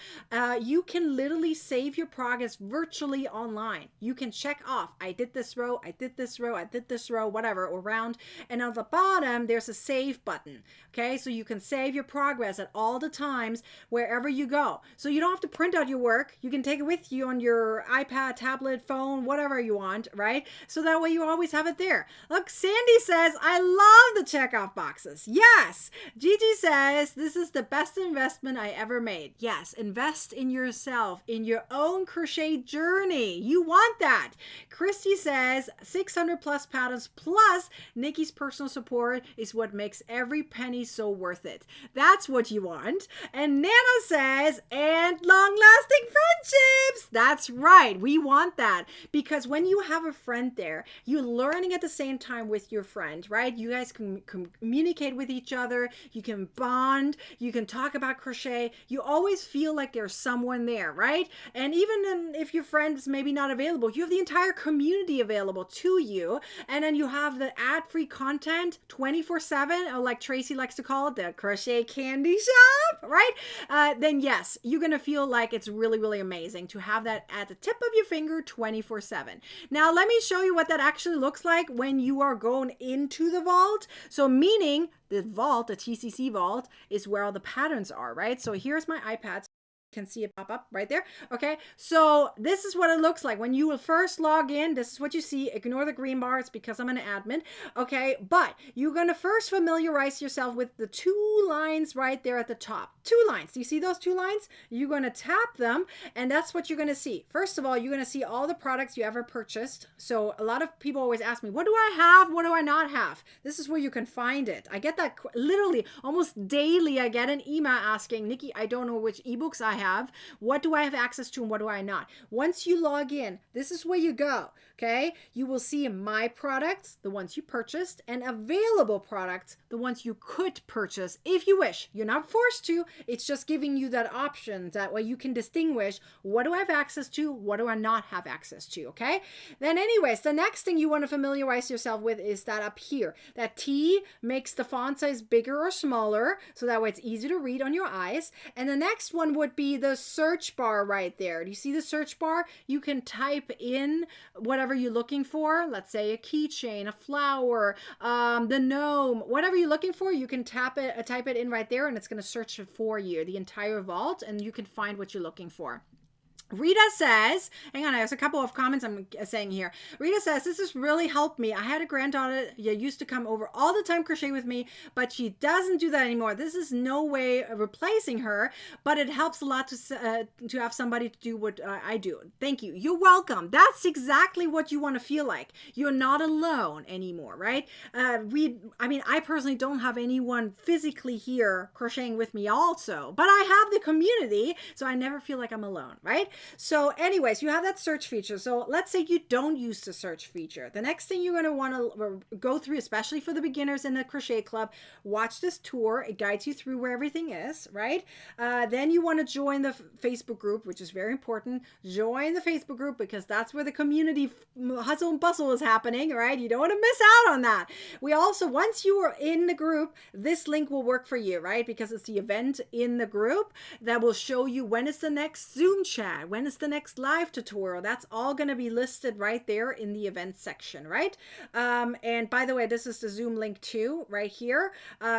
You can literally save your progress virtually online. You can check off, I did this row, I did this row, I did this row, whatever, or round. And on the bottom, there's a save button, okay? So you can save your progress at all the times wherever you go. So you don't have to print out your work. You can take it with you on your iPad, tablet, phone, whatever you want, right? So that way you always have it there. Look, Sandy says, I love the checkoff boxes. Yes. Gigi says, this is the best investment I ever made. Yes, invest in yourself, in your own crochet journey. You want that. Christy says, 600 plus patterns plus Nikki's personal support is what makes every penny so worth it. That's what you want. And Nana says, and long-lasting friendships. That's right. We want that, because when you have a friend there, you're learning at the same time with your friend, right? You guys can communicate with each other. You can bond. You can talk about crochet. You always feel like there's someone there, right? And even if your friend is maybe not available, you have the entire community available to you. And then you have the ad-free content 24/7, or like Tracy likes to call it, the crochet candy shop, right? Then yes, you're gonna feel like it's really, really amazing to have that at the tip of your finger 24/7. Now let me show you what that actually looks like when you are going into the vault. So meaning the vault, the TCC vault, is where all the patterns are, right? So here's my iPad. Can see it pop up right there. Okay, so this is what it looks like when you will first log in. This is what you see. Ignore the green bar, it's because I'm an admin. Okay, but you're gonna first familiarize yourself with the 2 lines right there at the top. 2 lines. Do you see those 2 lines? You're gonna tap them, and that's what you're gonna see. First of all, you're gonna see all the products you ever purchased. So a lot of people always ask me, what do I have, what do I not have? This is where you can find it. I get that literally almost daily. I get an email asking, Nikki, I don't know which ebooks I have. What do I have access to and what do I not? Once you log in, this is where you go, okay? You will see my products, the ones you purchased, and available products, the ones you could purchase if you wish. You're not forced to. It's just giving you that option. That way you can distinguish, what do I have access to? What do I not have access to, okay? Then anyways, the next thing you want to familiarize yourself with is that up here. That T makes the font size bigger or smaller, so that way it's easy to read on your eyes. And the next one would be the search bar right there. Do you see the search bar? You can type in whatever you're looking for. Let's say a keychain, a flower, the gnome, whatever you're looking for, you can type it in right there, and it's going to search for you, the entire vault, and you can find what you're looking for. Rita says, hang on, there's a couple of comments I'm saying here. Rita says, this has really helped me. I had a granddaughter that used to come over all the time crochet with me, but she doesn't do that anymore. This is no way of replacing her, but it helps a lot to have somebody to do what I do. Thank you. You're welcome. That's exactly what you want to feel like. You're not alone anymore, right? I personally don't have anyone physically here crocheting with me also, but I have the community, so I never feel like I'm alone, right? So anyways, you have that search feature. So let's say you don't use the search feature. The next thing you're going to want to go through, especially for the beginners in the Crochet Club, watch this tour. It guides you through where everything is, right? Then you want to join the Facebook group, which is very important. Join the Facebook group because that's where the community hustle and bustle is happening, right? You don't want to miss out on that. We also, once you are in the group, this link will work for you, right? Because it's the event in the group that will show you when is the next Zoom chat, when is the next live tutorial. That's all going to be listed right there in the event section, right? And by the way, this is the Zoom link too, right here.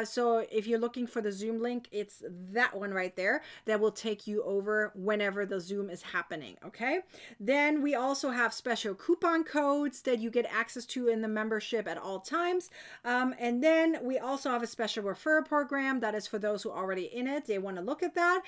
So if you're looking for the Zoom link, it's that one right there that will take you over whenever the Zoom is happening, okay? Then we also have special coupon codes that you get access to in the membership at all times. And then we also have a special referral program that is for those who are already in it. They want to look at that.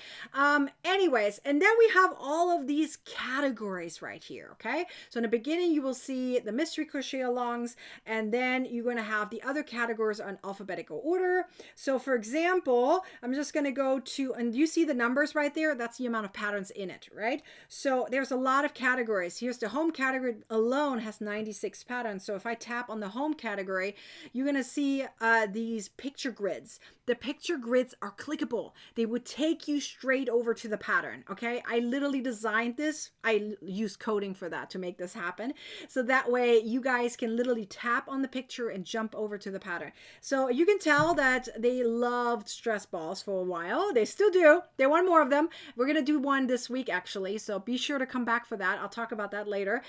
Anyways, and then we have all of these categories right here, okay? So in the beginning, you will see the mystery crochet alongs, and then you're going to have the other categories on alphabetical order. So for example, I'm just going to go to, and you see the numbers right there? That's the amount of patterns in it, right? So there's a lot of categories. Here's the home category alone has 96 patterns. So if I tap on the home category, you're going to see these picture grids. The picture grids are clickable. They would take you straight over to the pattern, okay? I literally designed this. I used coding for that to make this happen. So that way you guys can literally tap on the picture and jump over to the pattern. So you can tell that they loved stress balls for a while. They still do. They want more of them. We're going to do one this week actually. So be sure to come back for that. I'll talk about that later.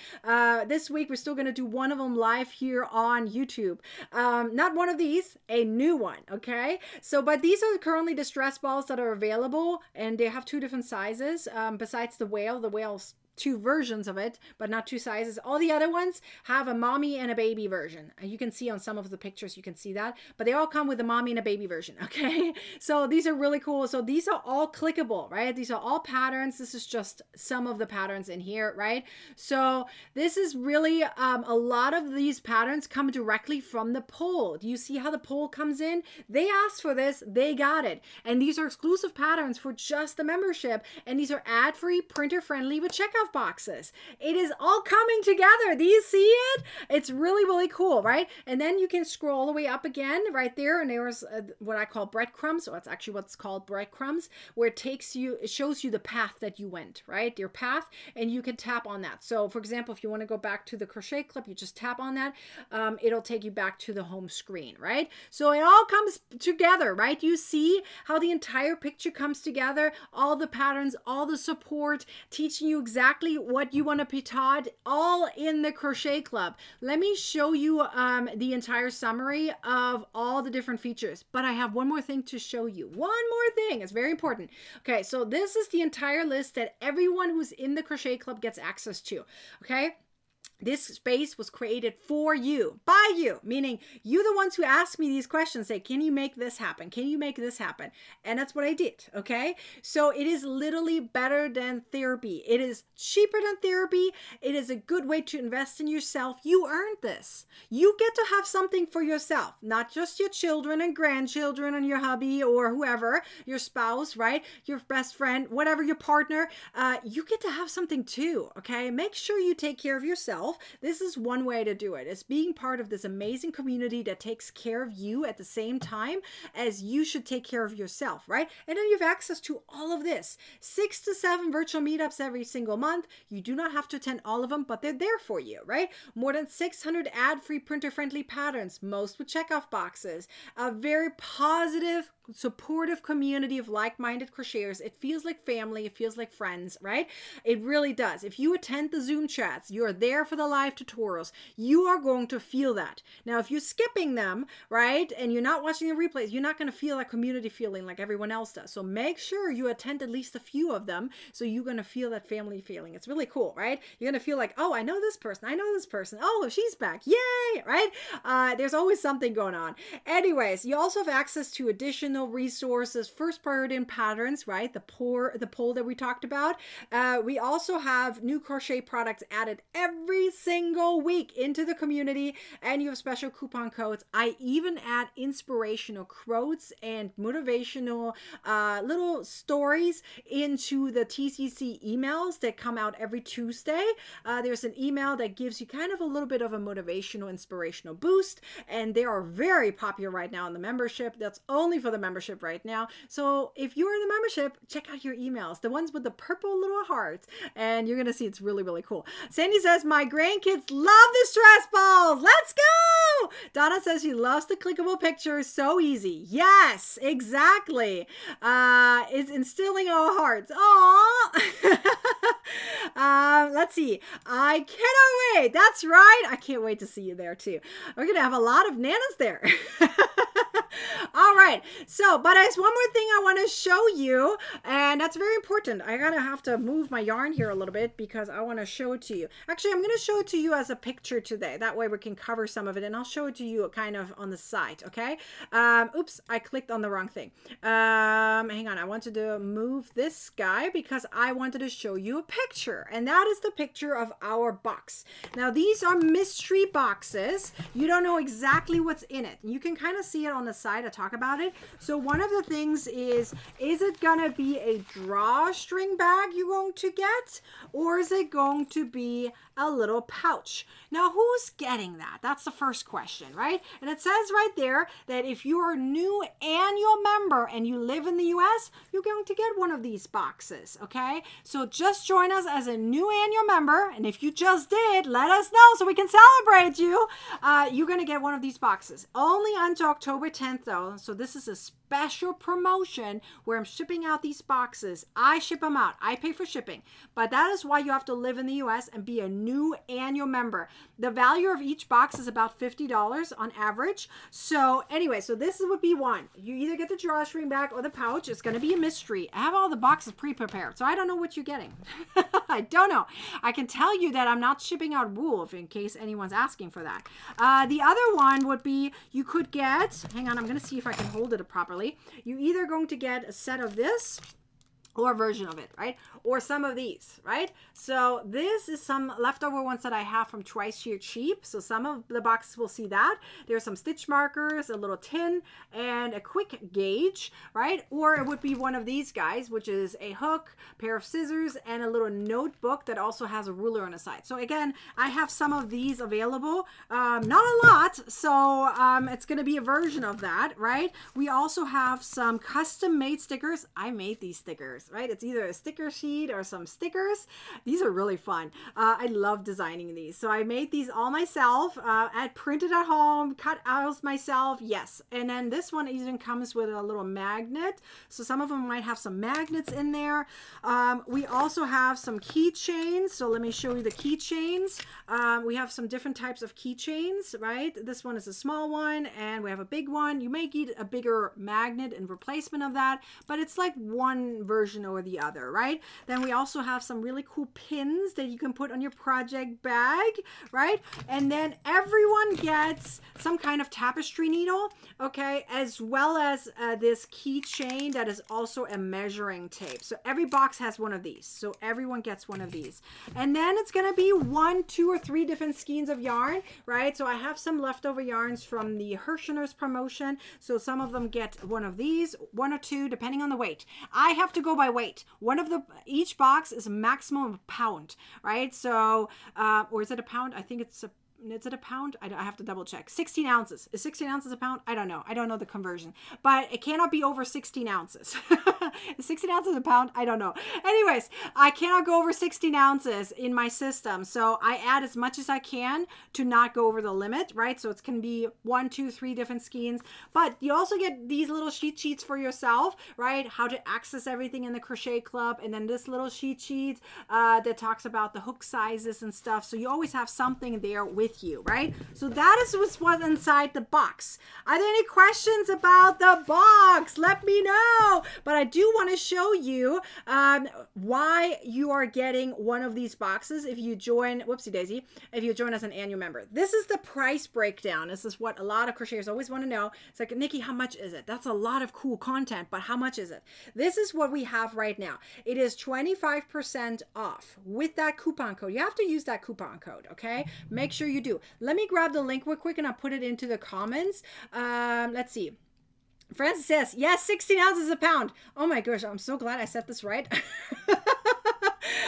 This week we're still going to do one of them live here on YouTube. Not one of these, a new one, okay? So, but these are currently the stress balls that are available, and they have two different sizes. Besides the whale's two versions of it, but not two sizes. All the other ones have a mommy and a baby version. You can see on some of the pictures, you can see that, but they all come with a mommy and a baby version, okay? So these are really cool. So these are all clickable, right? These are all patterns. This is just some of the patterns in here, right? So this is really, a lot of these patterns come directly from the poll. Do you see how the poll comes in? They asked for this, they got it. And these are exclusive patterns for just the membership. And these are ad-free, printer-friendly with checkout boxes. It is all coming together. Do you see it? It's really, really cool, right? And then you can scroll all the way up again right there, and there's what I call breadcrumbs, or it's actually what's called breadcrumbs, where it shows you the path that you went, right? Your path, and you can tap on that. So for example, if you want to go back to the Crochet Club, you just tap on that. It'll take you back to the home screen, right? So it all comes together, right? You see how the entire picture comes together, all the patterns, all the support, teaching you exactly what you want to be taught, all in the Crochet Club. Let me show you the entire summary of all the different features, but I have one more thing to show you. One more thing. It's very important. Okay, so this is the entire list that everyone who's in the Crochet Club gets access to, okay? This space was created for you, by you, meaning you the ones who ask me these questions, say, can you make this happen? Can you make this happen? And that's what I did, okay? So it is literally better than therapy. It is cheaper than therapy. It is a good way to invest in yourself. You earned this. You get to have something for yourself, not just your children and grandchildren and your hubby or whoever, your spouse, right? Your best friend, whatever, your partner. You get to have something too, okay? Make sure you take care of yourself. This is one way to do it. It's being part of this amazing community that takes care of you at the same time as you should take care of yourself, right? And then you have access to all of this. 6 to 7 virtual meetups every single month. You do not have to attend all of them, but they're there for you, right? More than 600 ad-free, printer-friendly patterns, most with checkoff boxes. A very positive, supportive community of like-minded crocheters. It feels like family. It feels like friends, right? It really does. If you attend the Zoom chats, you're there for for the live tutorials, you are going to feel that. Now, if you're skipping them, right, and you're not watching the replays, you're not going to feel that community feeling like everyone else does. So make sure you attend at least a few of them, so you're going to feel that family feeling. It's really cool, right? You're going to feel like, oh, I know this person. I know this person. Oh, she's back. Yay, right? There's always something going on. Anyways, you also have access to additional resources, first priority and patterns, right? The poll that we talked about. We also have new crochet products added every single week into the community, and you have special coupon codes. I even add inspirational quotes and motivational little stories into the TCC emails that come out every Tuesday. There's an email that gives you kind of a little bit of a motivational, inspirational boost, and they are very popular right now in the membership. That's only for the membership right now. So if you're in the membership, check out your emails, the ones with the purple little hearts, and you're going to see it's really, really cool. Sandy says, my grandkids love the stress balls. Let's go. Donna says she loves the clickable pictures. So easy. Yes, exactly. It's instilling our hearts. Aww. Let's see. I cannot wait. That's right. I can't wait to see you there too. We're going to have a lot of nanas there. All right. So, but there's one more thing I want to show you, and that's very important. I gotta have to move my yarn here a little bit because I want to show it to you. Actually, I'm going to show it to you as a picture today. That way we can cover some of it, and I'll show it to you kind of on the side. Okay. Oops, I clicked on the wrong thing. Hang on. I wanted to move this guy because I wanted to show you a picture, and that is the picture of our box. Now, these are mystery boxes. You don't know exactly what's in it. You can kind of see it on the side. I talk about it. So one of the things is it gonna be a drawstring bag you're going to get, or is it going to be a little pouch? Now, who's getting that? That's the first question, right? And it says right there that if you're a new annual member and you live in the US, you're going to get one of these boxes, okay? So just join us as a new annual member, and if you just did, let us know so we can celebrate you. You're going to get one of these boxes. Only until October 10th, though, so this is a special promotion where I'm shipping out these boxes. I ship them out. I pay for shipping. But that is why you have to live in the US and be a new annual member. The value of each box is about $50 on average. So anyway, so this would be one. You either get the drawstring bag or the pouch. It's going to be a mystery. I have all the boxes pre-prepared, so I don't know what you're getting. I don't know. I can tell you that I'm not shipping out wool, if in case anyone's asking for that. The other one would be you could get, hang on, I'm going to see if I can hold it properly. You're either going to get a set of this or a version of it, right? Or some of these, right? So this is some leftover ones that I have from Twice Sheared Sheep. So some of the boxes will see that. There's some stitch markers, a little tin, and a quick gauge, right? Or it would be one of these guys, which is a hook, pair of scissors, and a little notebook that also has a ruler on the side. So again, I have some of these available. Not a lot, so it's going to be a version of that, right? We also have some custom-made stickers. I made these stickers. Right? It's either a sticker sheet or some stickers. These are really fun. I love designing these. So I made these all myself. I printed at home, cut out myself. Yes. And then this one even comes with a little magnet. So some of them might have some magnets in there. We also have some keychains. So let me show you the keychains. We have some different types of keychains, right? This one is a small one and we have a big one. You may get a bigger magnet in replacement of that, but it's like one version or the other, right? Then we also have some really cool pins that you can put on your project bag, right? And then everyone gets some kind of tapestry needle, okay, as well as this keychain that is also a measuring tape. So every box has one of these. So everyone gets one of these. And then it's going to be 1, 2, or 3 different skeins of yarn, right? So I have some leftover yarns from the Hirschner's promotion. So some of them get one of these, 1 or 2, depending on the weight. I have to go by weight. Each box is a maximum of a pound, right? So, or is it a pound? I think it's is it a pound? I have to double check. 16 ounces. Is 16 ounces a pound? I don't know. I don't know the conversion, but it cannot be over 16 ounces. Is 16 ounces a pound? I don't know. Anyways, I cannot go over 16 ounces in my system. So I add as much as I can to not go over the limit, right? So it's can be 1, 2, 3 different skeins, but you also get these little cheat sheets for yourself, right? How to access everything in the Crochet Club. And then this little cheat sheet that talks about the hook sizes and stuff. So you always have something there with you, right? So that is what's inside the box. Are there any questions about the box? Let me know. But I do want to show you why you are getting one of these boxes if you join, whoopsie daisy, if you join as an annual member. This is the price breakdown. This is what a lot of crocheters always want to know. It's like, Nikki, how much is it? That's a lot of cool content, but how much is it? This is what we have right now. It is 25% off with that coupon code. You have to use that coupon code, okay? Make sure you do. Let me grab the link real quick and I'll put it into the comments. Let's see. Francis says, yes, 16 ounces a pound. Oh my gosh, I'm so glad I said this right.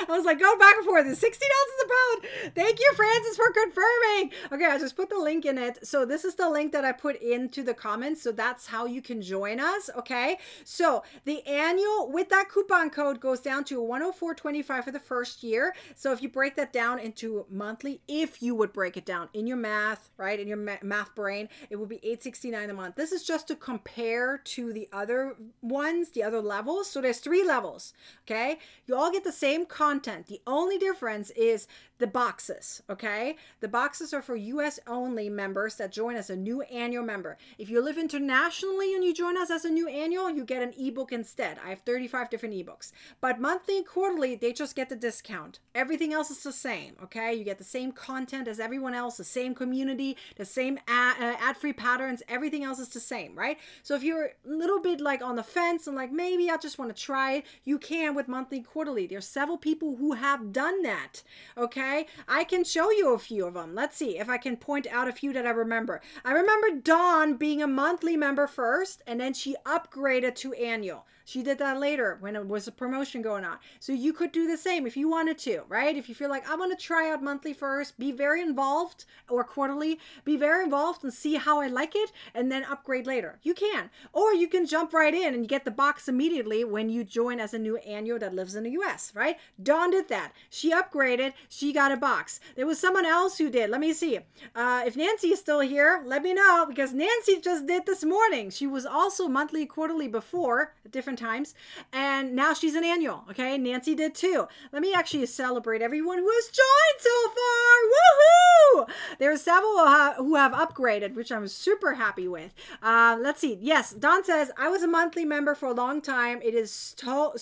I was like, going back and forth. It's 16 ounces a pound. Thank you, Francis, for confirming. Okay, I just put the link in it. So this is the link that I put into the comments. So that's how you can join us, okay? So the annual with that coupon code goes down to $104.25 for the first year. So if you break that down into monthly, if you would break it down in your math, right, in your math brain, it would be $869 a month. This is just to compare to the other ones, the other levels. So there's 3 levels, okay? You all get the same content. The only difference is the boxes, okay? The boxes are for US only members that join as a new annual member. If you live internationally and you join us as a new annual, you get an ebook instead. I have 35 different ebooks. But monthly and quarterly, they just get the discount. Everything else is the same, okay? You get the same content as everyone else, the same community, the same ad-free patterns. Everything else is the same, right? So if you're a little bit like on the fence and like, maybe I just want to try it, you can with monthly and quarterly. There's several people who have done that, okay? I can show you a few of them. Let's see if I can point out a few that I remember. I remember Dawn being a monthly member first, and then she upgraded to annual. She did that later when it was a promotion going on. So you could do the same if you wanted to, right? If you feel like I want to try out monthly first, be very involved, or quarterly, be very involved and see how I like it, and then upgrade later. You can. Or you can jump right in and get the box immediately when you join as a new annual that lives in the US, right? Dawn did that. She upgraded. She got a box. There was someone else who did. Let me see. If Nancy is still here, let me know, because Nancy just did this morning. She was also monthly, quarterly before at different times, and now she's an annual. Okay, Nancy did too. Let me actually celebrate everyone who has joined so far. Woohoo! There are several who have upgraded, which I'm super happy with. Let's see. Yes, Don says, I was a monthly member for a long time. It is so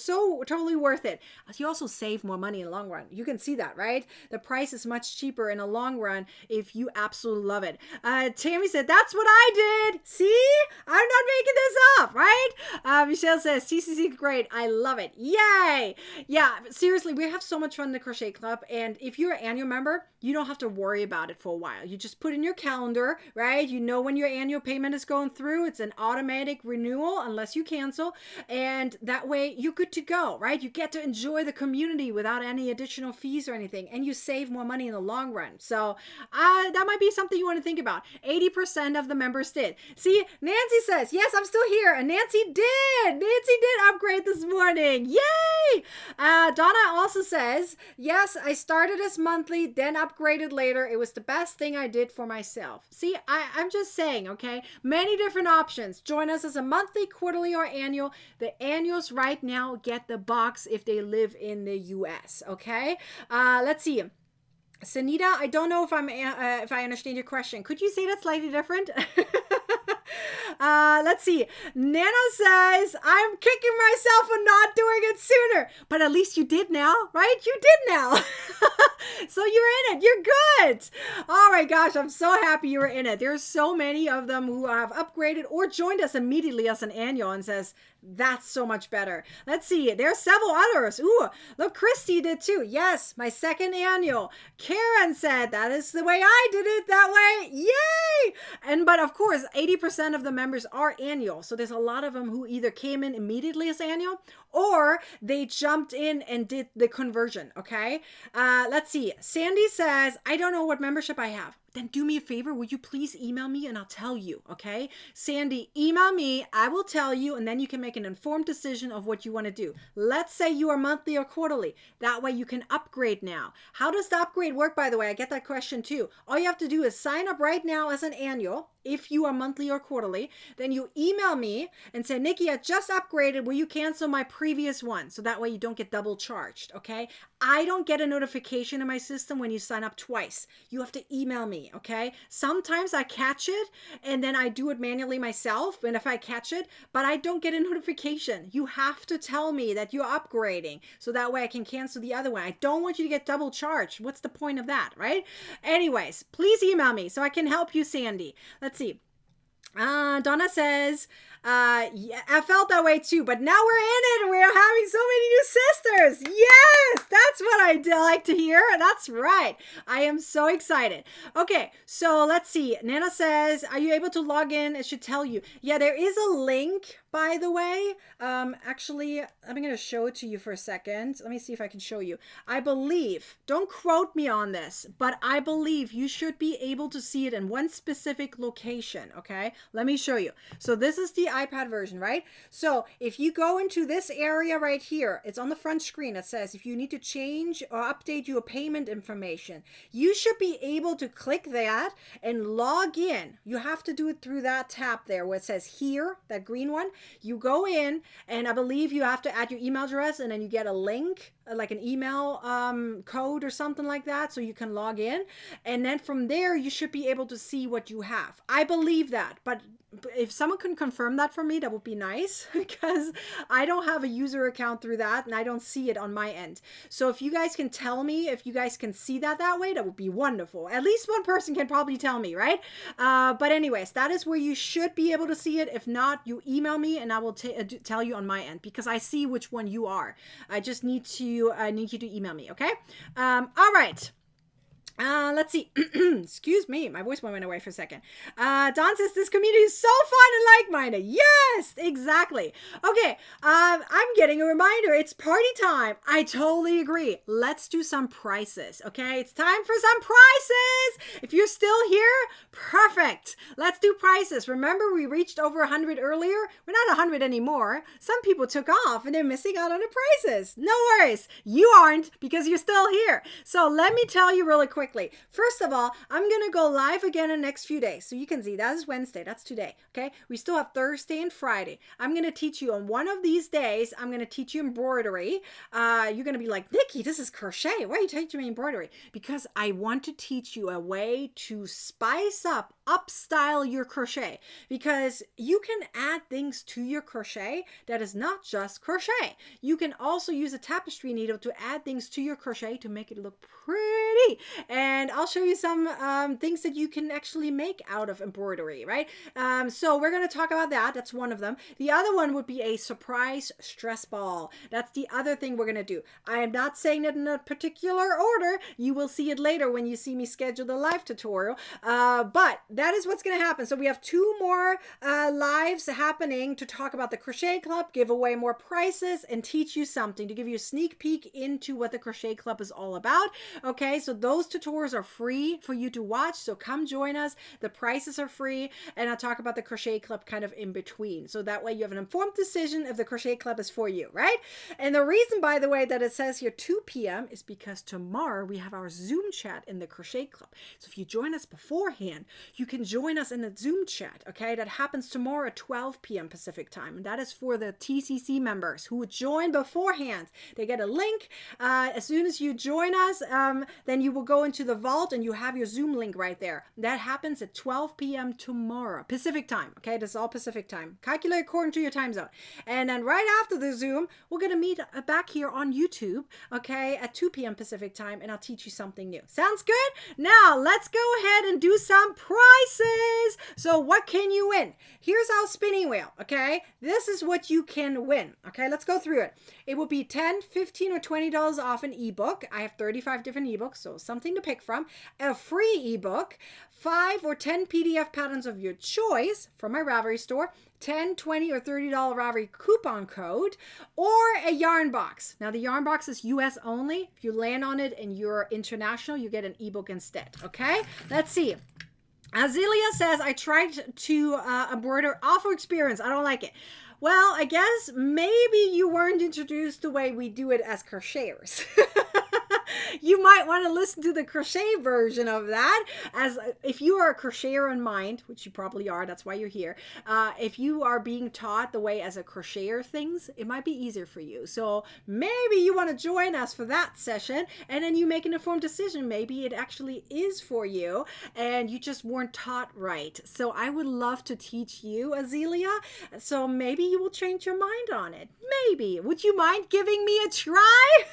totally worth it. You also save more money in the long run. You can see that, right? The price is much cheaper in the long run if you absolutely love it. Tammy said, that's what I did. See? I'm not making this up, right? Michelle says, CCC great. I love it. Yay. Yeah, seriously, we have so much fun in the Crochet Club. And if you're an annual member, you don't have to worry about it for a while. You just put in your calendar, right? You know when your annual payment is going through. It's an automatic renewal unless you cancel. And that way you're good to go, right? You get to enjoy the community without any additional fees or anything. And you save more money in the long run. So that might be something you want to think about. 80% of the members did. See, Nancy says, yes, I'm still here. And Nancy did. Nancy did upgrade this morning. Yay! Donna also says, yes, I started as monthly, then upgraded later. It was the best thing I did for myself. See, I'm just saying, okay? Many different options. Join us as a monthly, quarterly, or annual. The annuals right now get the box if they live in the US, okay? Let's see. Sanita, I don't know if I understand your question. Could you say that slightly different? Let's see. Nana says, I'm kicking myself for not doing it sooner. But at least you did now, right? You did now. So you're in it. You're good. Oh my gosh, I'm so happy you were in it. There's so many of them who have upgraded or joined us immediately as an annual and says, that's so much better. Let's see. There's several others. Ooh, look, Christy did too. Yes, my second annual. Karen said, that is the way I did it that way. Yay! But of course, 80% of the members are annual. So there's a lot of them who either came in immediately as annual or they jumped in and did the conversion. Okay. Let's see. Sandy says, I don't know what membership I have. then do me a favor. Will you please email me and I'll tell you, okay? Sandy, email me. I will tell you, and then you can make an informed decision of what you want to do. Let's say you are monthly or quarterly. That way you can upgrade now. How does the upgrade work, by the way? I get that question too. All you have to do is sign up right now as an annual. If you are monthly or quarterly, then you email me and say, Nikki, I just upgraded. Will you cancel my previous one? So that way you don't get double charged, okay? I don't get a notification in my system when you sign up twice. You have to email me, okay? Sometimes I catch it and then I do it manually myself, and if I catch it, but I don't get a notification. You have to tell me that you're upgrading so that way I can cancel the other one. I don't want you to get double charged. What's the point of that, right? Anyways, please email me so I can help you, Sandy. Let's see. Donna says, yeah, I felt that way too, but now we're in it and we're having so many new sisters. Yes, that's what I like to hear. That's right. I am so excited. Okay, so let's see. Nana says, are you able to log in? It should tell you. Yeah, there is a link, by the way. Actually, I'm going to show it to you for a second. Let me see if I can show you. I believe, don't quote me on this, but I believe you should be able to see it in one specific location, okay? Let me show you. So this is the iPad version, right? So if you go into this area right here, it's on the front screen. It says if you need to change or update your payment information, you should be able to click that and log in. You have to do it through that tab there where it says here, that green one. You go in and I believe you have to add your email address and then you get a link, like an email code or something like that, so you can log in. And then from there, you should be able to see what you have. I believe that, but if someone can confirm that for me, that would be nice because I don't have a user account through that and I don't see it on my end. So if you guys can tell me, if you guys can see that way, that would be wonderful. At least one person can probably tell me, right? But anyways, that is where you should be able to see it. If not, you email me and I will tell you on my end because I see which one you are. I just need you to email me, okay? All right. Let's see. Excuse me. My voice went away for a second. Don says this community is so fun and like-minded. Yes, exactly. Okay. I'm getting a reminder. It's party time. I totally agree. Let's do some prices. Okay. It's time for some prices. If you're still here, perfect. Let's do prices. Remember we reached over 100 earlier. We're not 100 anymore. Some people took off and they're missing out on the prices. No worries. You aren't because you're still here. So let me tell you really quick. First of all, I'm going to go live again in the next few days. So you can see that is Wednesday. That's today. Okay. We still have Thursday and Friday. I'm going to teach you on one of these days. I'm going to teach you embroidery. You're going to be like, Nikki, this is crochet. Why are you teaching me embroidery? Because I want to teach you a way to spice up, upstyle your crochet, because you can add things to your crochet that is not just crochet. You can also use a tapestry needle to add things to your crochet to make it look pretty. And I'll show you some things that you can actually make out of embroidery, right? So we're going to talk about that. That's one of them. The other one would be a surprise stress ball. That's the other thing we're going to do. I am not saying it in a particular order. You will see it later when you see me schedule the live tutorial. But that is what's going to happen. So we have 2 more lives happening to talk about the Crochet Club, give away more prices, and teach you something to give you a sneak peek into what the Crochet Club is all about. Okay, so those tutorials are free for you to watch. So come join us. The prices are free. And I'll talk about the Crochet Club kind of in between. So that way you have an informed decision if the Crochet Club is for you, right? And the reason, by the way, that it says here 2 p.m. is because tomorrow we have our Zoom chat in the Crochet Club. So if you join us beforehand, you can join us in the Zoom chat, okay? That happens tomorrow at 12 p.m. Pacific time. And that is for the TCC members who join beforehand. They get a link. As soon as you join us, then you will go into the vault and you have your Zoom link right there. That happens at 12 p.m. tomorrow, Pacific time, okay? This is all Pacific time. Calculate according to your time zone. And then right after the Zoom, we're going to meet back here on YouTube, okay, at 2 p.m. Pacific time, and I'll teach you something new. Sounds good? Now, let's go ahead and do some prizes. So what can you win? Here's our spinning wheel, okay? This is what you can win, okay? Let's go through it. It will be $10, $15, or $20 off an ebook. I have 35 different ebooks, so something to pick from, a free ebook, 5 or 10 PDF patterns of your choice from my Ravelry store, 10, 20, or $30 Ravelry coupon code, or a yarn box. Now the yarn box is US only. If you land on it and you're international, you get an ebook instead. Okay, let's see. Azealia says, I tried to embroider. Awful experience. I don't like it. Well, I guess maybe you weren't introduced the way we do it as crocheters. You might want to listen to the crochet version of that. As if you are a crocheter in mind, which you probably are, that's why you're here. If you are being taught the way as a crocheter things, it might be easier for you. So maybe you want to join us for that session, and then you make an informed decision. Maybe it actually is for you, and you just weren't taught right. So I would love to teach you, Azealia. So maybe you will change your mind on it. Maybe. Would you mind giving me a try?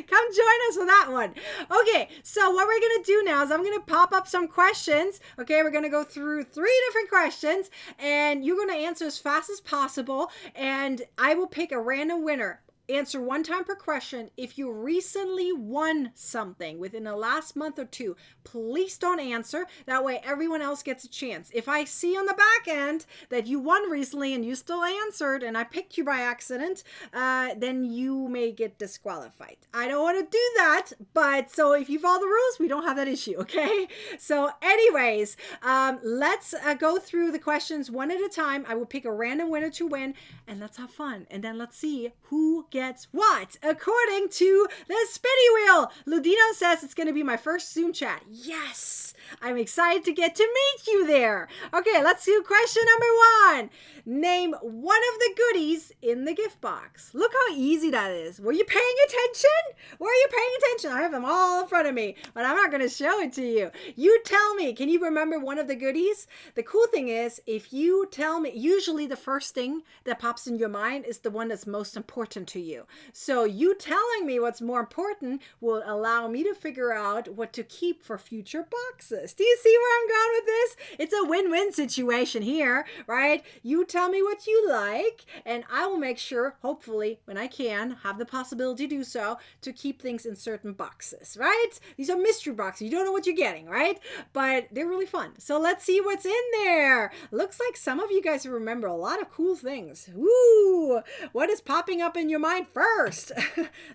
Come join us for that one. Okay, so what we're going to do now is I'm going to pop up some questions. Okay, we're going to go through 3 different questions, and you're going to answer as fast as possible, and I will pick a random winner. Answer 1 time per question. If you recently won something within the last month or 2, please don't answer. That way everyone else gets a chance. If I see on the back end that you won recently and you still answered and I picked you by accident, then you may get disqualified. I don't want to do that, but so if you follow the rules, we don't have that issue, okay? So anyways, let's go through the questions one at a time. I will pick a random winner to win, and let's have fun. And then let's see who gets what according to the spinny wheel. Ludino says it's going to be my first Zoom chat. Yes, I'm excited to get to meet you there. Okay, let's do question number 1. Name one of the goodies in the gift box. Look how easy that is. Were you paying attention? Were you paying attention? I have them all in front of me, but I'm not going to show it to you. You tell me, can you remember one of the goodies? The cool thing is, if you tell me, usually the first thing that pops in your mind is the one that's most important to you. So you telling me what's more important will allow me to figure out what to keep for future boxes. Do you see where I'm going with this? It's a win-win situation here, right? You tell me what you like, and I will make sure, hopefully, when I can, have the possibility to do so, to keep things in certain boxes, right? These are mystery boxes. You don't know what you're getting, right? But they're really fun. So let's see what's in there. Looks like some of you guys remember a lot of cool things. Ooh, what is popping up in your mind first?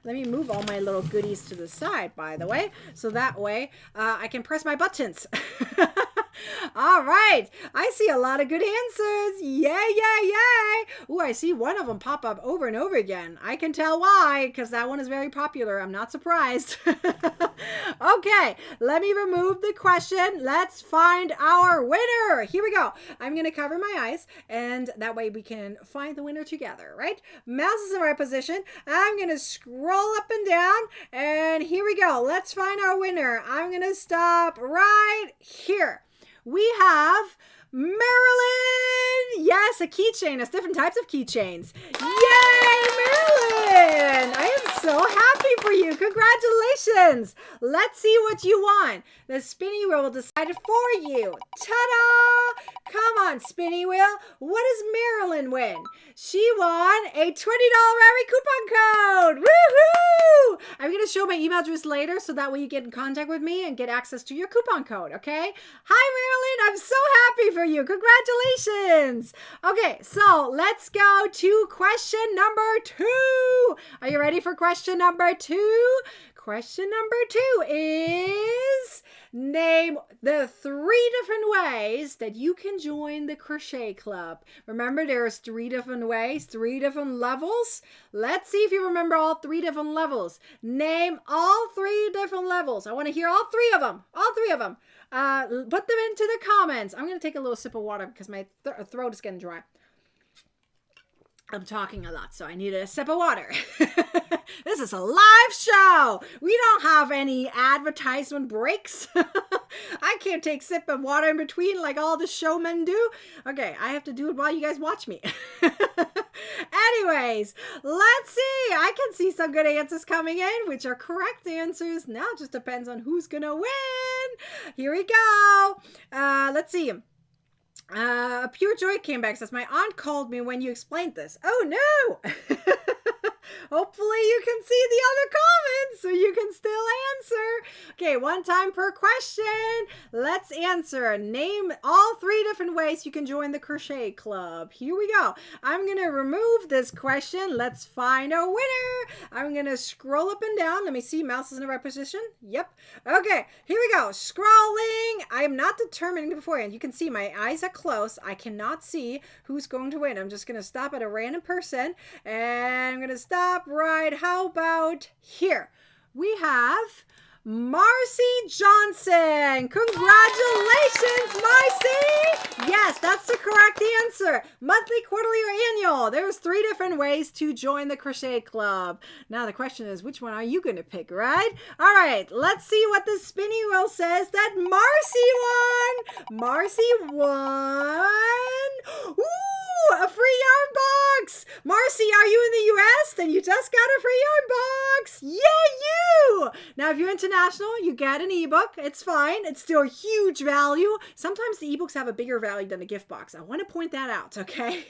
Let me move all my little goodies to the side, by the way, so that way I can press my buttons. All right, I see a lot of good answers. Yay, yay, yay. Ooh, I see one of them pop up over and over again. I can tell why, because that one is very popular. I'm not surprised. Okay, let me remove the question. Let's find our winner. Here we go. I'm going to cover my eyes, and that way we can find the winner together, right? Mouse is in the right position. I'm going to scroll up and down, and here we go. Let's find our winner. I'm going to stop right here. We have Marilyn. Yes, a keychain. It's different types of keychains. Yay, Marilyn. I am so happy for you. Congratulations. Let's see what you want. The spinny wheel will decide it for you. Ta-da! Come on, spinny wheel. What does Marilyn win? She won a $20 Ravelry coupon code. Woohoo! I'm going to show my email address later so that way you get in contact with me and get access to your coupon code, okay? Hi, Marilyn. I'm so happy for you. Congratulations. Okay, so let's go to question number 2. Are you ready for question number 2? Question number 2 is name the 3 different ways that you can join the Crochet Club. Remember, there's 3 different ways, 3 different levels. Let's see if you remember all 3 different levels. Name all 3 different levels. I want to hear all 3 of them. All 3 of them. Put them into the comments. I'm going to take a little sip of water because my throat is getting dry. I'm talking a lot, so I need a sip of water. This is a live show. We don't have any advertisement breaks. I can't take sip of water in between like all the showmen do. Okay, I have to do it while you guys watch me. Anyways, let's see. I can see some good answers coming in, which are correct answers. Now it just depends on who's going to win. Here we go. Let's see. Pure Joy came back, says, my aunt called me when you explained this. Oh no! Hopefully you can see the other comments so you can still answer. Okay, one time per question. Let's answer. Name all 3 different ways you can join the Crochet Club. Here we go. I'm going to remove this question. Let's find a winner. I'm going to scroll up and down. Let me see. Mouse is in the right position. Yep. Okay, here we go. Scrolling. I'm not determining beforehand. You can see my eyes are close. I cannot see who's going to win. I'm just going to stop at a random person, and I'm going to stop right. How about here? We have Marcy Johnson. Congratulations, Marcy. Yes, that's the correct answer. Monthly, quarterly, or annual. There's 3 different ways to join the Crochet Club. Now the question is, which one are you going to pick, right? All right, let's see what the spinning wheel says that Marcy won. Marcy won. Ooh, a free yarn box. Marcy, are you in the U.S.? Then you just got a free yarn box. Yay, you. Now, if you're international, you get an ebook. It's fine. It's still huge value. Sometimes the ebooks have a bigger value than the gift box. I want to point that out, okay?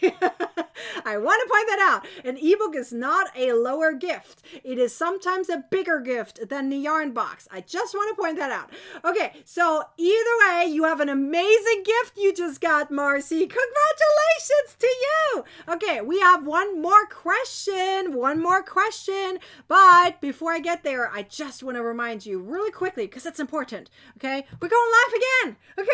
I want to point that out. An ebook is not a lower gift. It is sometimes a bigger gift than the yarn box. I just want to point that out. Okay, so either way, you have an amazing gift you just got, Marcy. Congratulations to you. Okay, we have one more question. But before I get there, I just want to remind you really quickly, because it's important, okay? We're going live again, okay?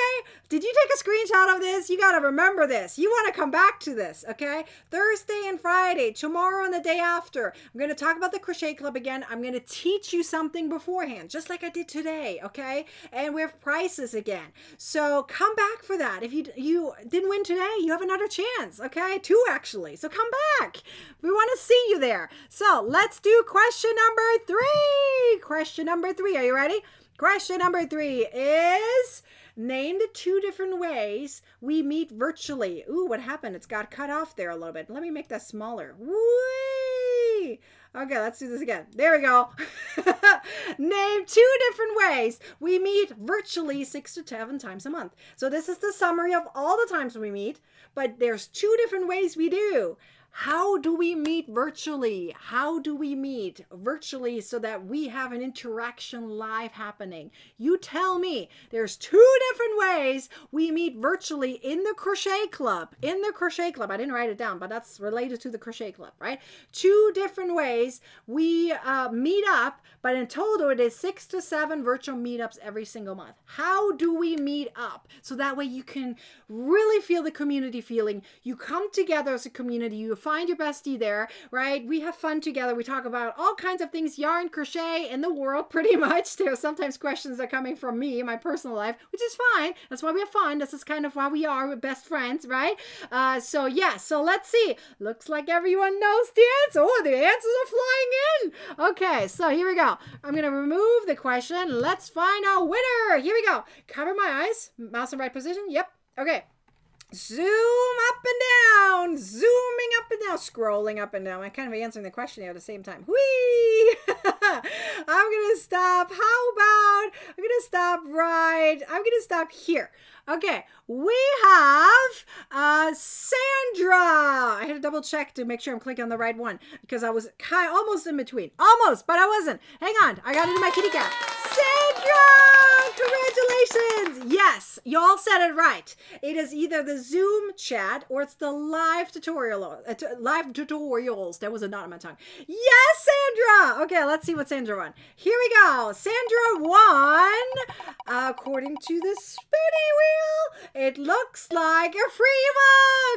Did you take a screenshot of this? You got to remember this. You want to come back to this, okay? Thursday and Friday, tomorrow and the day after, I'm going to talk about the Crochet Club again. I'm going to teach you something beforehand, just like I did today, okay? And we have prizes again. So come back for that. If you didn't win today, you have another chance, okay? 2 actually. So come back. We want to see you there. So let's do question number 3. Question number 3. Are you ready? Question number 3 is... name the 2 different ways we meet virtually. Ooh, what happened? It's got cut off there a little bit. Let me make that smaller. Whee! Okay, let's do this again. There we go. Name 2 different ways we meet virtually 6 to 7 times a month. So this is the summary of all the times we meet, but there's 2 different ways we do. How do we meet virtually? How do we meet virtually so that we have an interaction live happening? You tell me. There's 2 different ways we meet virtually in the Crochet Club. In the Crochet Club. I didn't write it down, but that's related to the Crochet Club, right? 2 different ways we meet up, but in total it is 6 to 7 virtual meetups every single month. How do we meet up? So that way you can really feel the community feeling. You come together as a community. You find your bestie there, right? We have fun together. We talk about all kinds of things, yarn, crochet, in the world, pretty much. There are sometimes questions that are coming from me, my personal life, which is fine. That's why we have fun. This is kind of why we are. We're best friends, right? So let's see. Looks like everyone knows the answer. Oh, the answers are flying in. Okay, so here we go. I'm going to remove the question. Let's find our winner. Here we go. Cover my eyes. Mouse in right position. Yep. Okay. Zoom up and down, zooming up and down, scrolling up and down. I'm kind of answering the question here at the same time. Whee! I'm going to stop. I'm going to stop here. Okay, we have Sandra. I had to double check to make sure I'm clicking on the right one because I was almost in between. Almost, but I wasn't. Hang on, I got to do my kitty cat. Sandra! Congratulations! Yes, you all said it right. It is either the Zoom chat or it's the live tutorials. That was a knot on my tongue. Yes, Sandra! Okay, let's see what Sandra won. Here we go. Sandra won, according to the spinny wheel, it looks like a free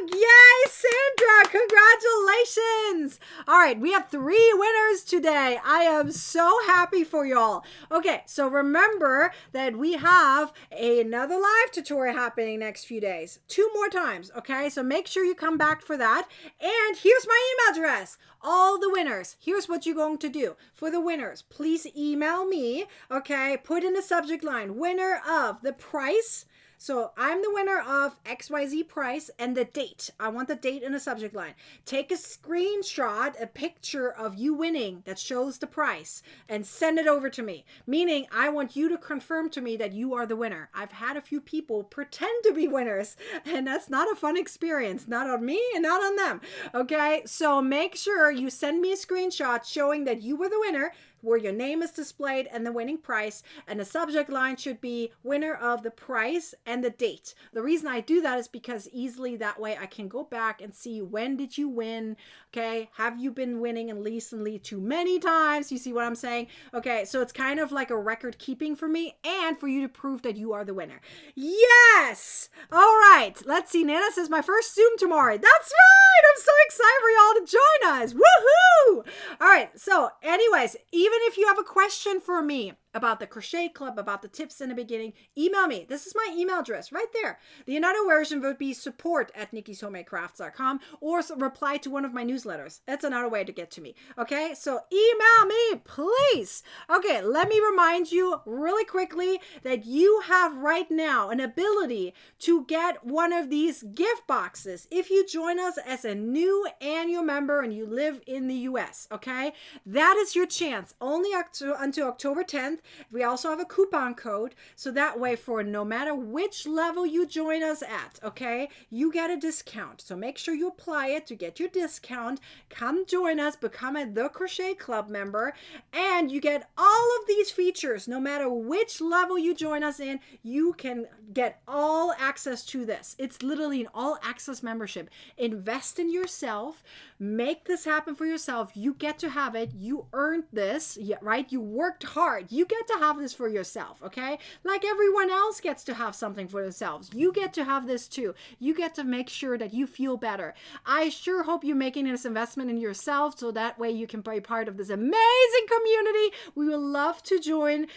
mug. Yay, Sandra! Congratulations! All right, we have 3 winners today. I am so happy for y'all. Okay, so remember that we have another live tutorial happening next few days. 2 more times, okay? So make sure you come back for that. And here's my email address. All the winners, here's what you're going to do. For the winners, please email me, okay? Put in the subject line, winner of the price, So I'm the winner of XYZ price and the date. I want the date in the subject line. Take a screenshot, a picture of you winning that shows the price, and send it over to me. Meaning, I want you to confirm to me that you are the winner. I've had a few people pretend to be winners, and that's not a fun experience. Not on me and not on them. Okay, so make sure you send me a screenshot showing that you were the winner, where your name is displayed and the winning price, and the subject line should be winner of the price and the date. The reason I do that is because easily that way I can go back and see, when did you win? Okay, have you been winning at least too many times? You see what I'm saying? Okay, so it's kind of like a record keeping for me and for you to prove that you are the winner. Yes! All right, let's see. Nana says my first Zoom tomorrow. That's right! I'm so excited for y'all to join us. Woohoo! All right, so anyways, even if you have a question for me about the Crochet Club, about the tips in the beginning, email me. This is my email address right there. The another version would be support@nikkishomemade.crafts.com, or reply to one of my newsletters. That's another way to get to me. Okay, so email me, please. Okay, let me remind you really quickly that you have right now an ability to get one of these gift boxes if you join us as a new annual member and you live in the US. Okay, that is your chance. Only until October 10th. We also have a coupon code, so that way for no matter which level you join us at, okay, you get a discount. So make sure you apply it to get your discount. Come join us, become the Crochet Club member, and you get all of these features. No matter which level you join us in, you can get all access to this. It's literally an all access membership. Invest in yourself. Make this happen for yourself. You get to have it. You earned this, right? You worked hard. You get to have this for yourself, okay? Like everyone else gets to have something for themselves. You get to have this too. You get to make sure that you feel better. I sure hope you're making this investment in yourself, so that way you can be part of this amazing community. We would love to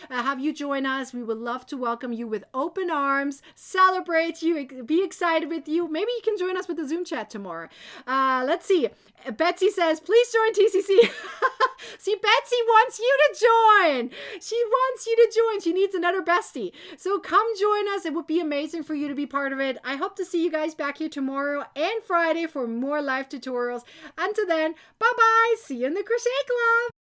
have you join us. We would love to welcome you with open arms, celebrate you, be excited with you. Maybe you can join us with the Zoom chat tomorrow. Let's see. Betsy says, please join TCC. See, Betsy wants you to join. She wants you to join. She needs another bestie. So come join us. It would be amazing for you to be part of it. I hope to see you guys back here tomorrow and Friday for more live tutorials. Until then, bye-bye. See you in the Crochet Club.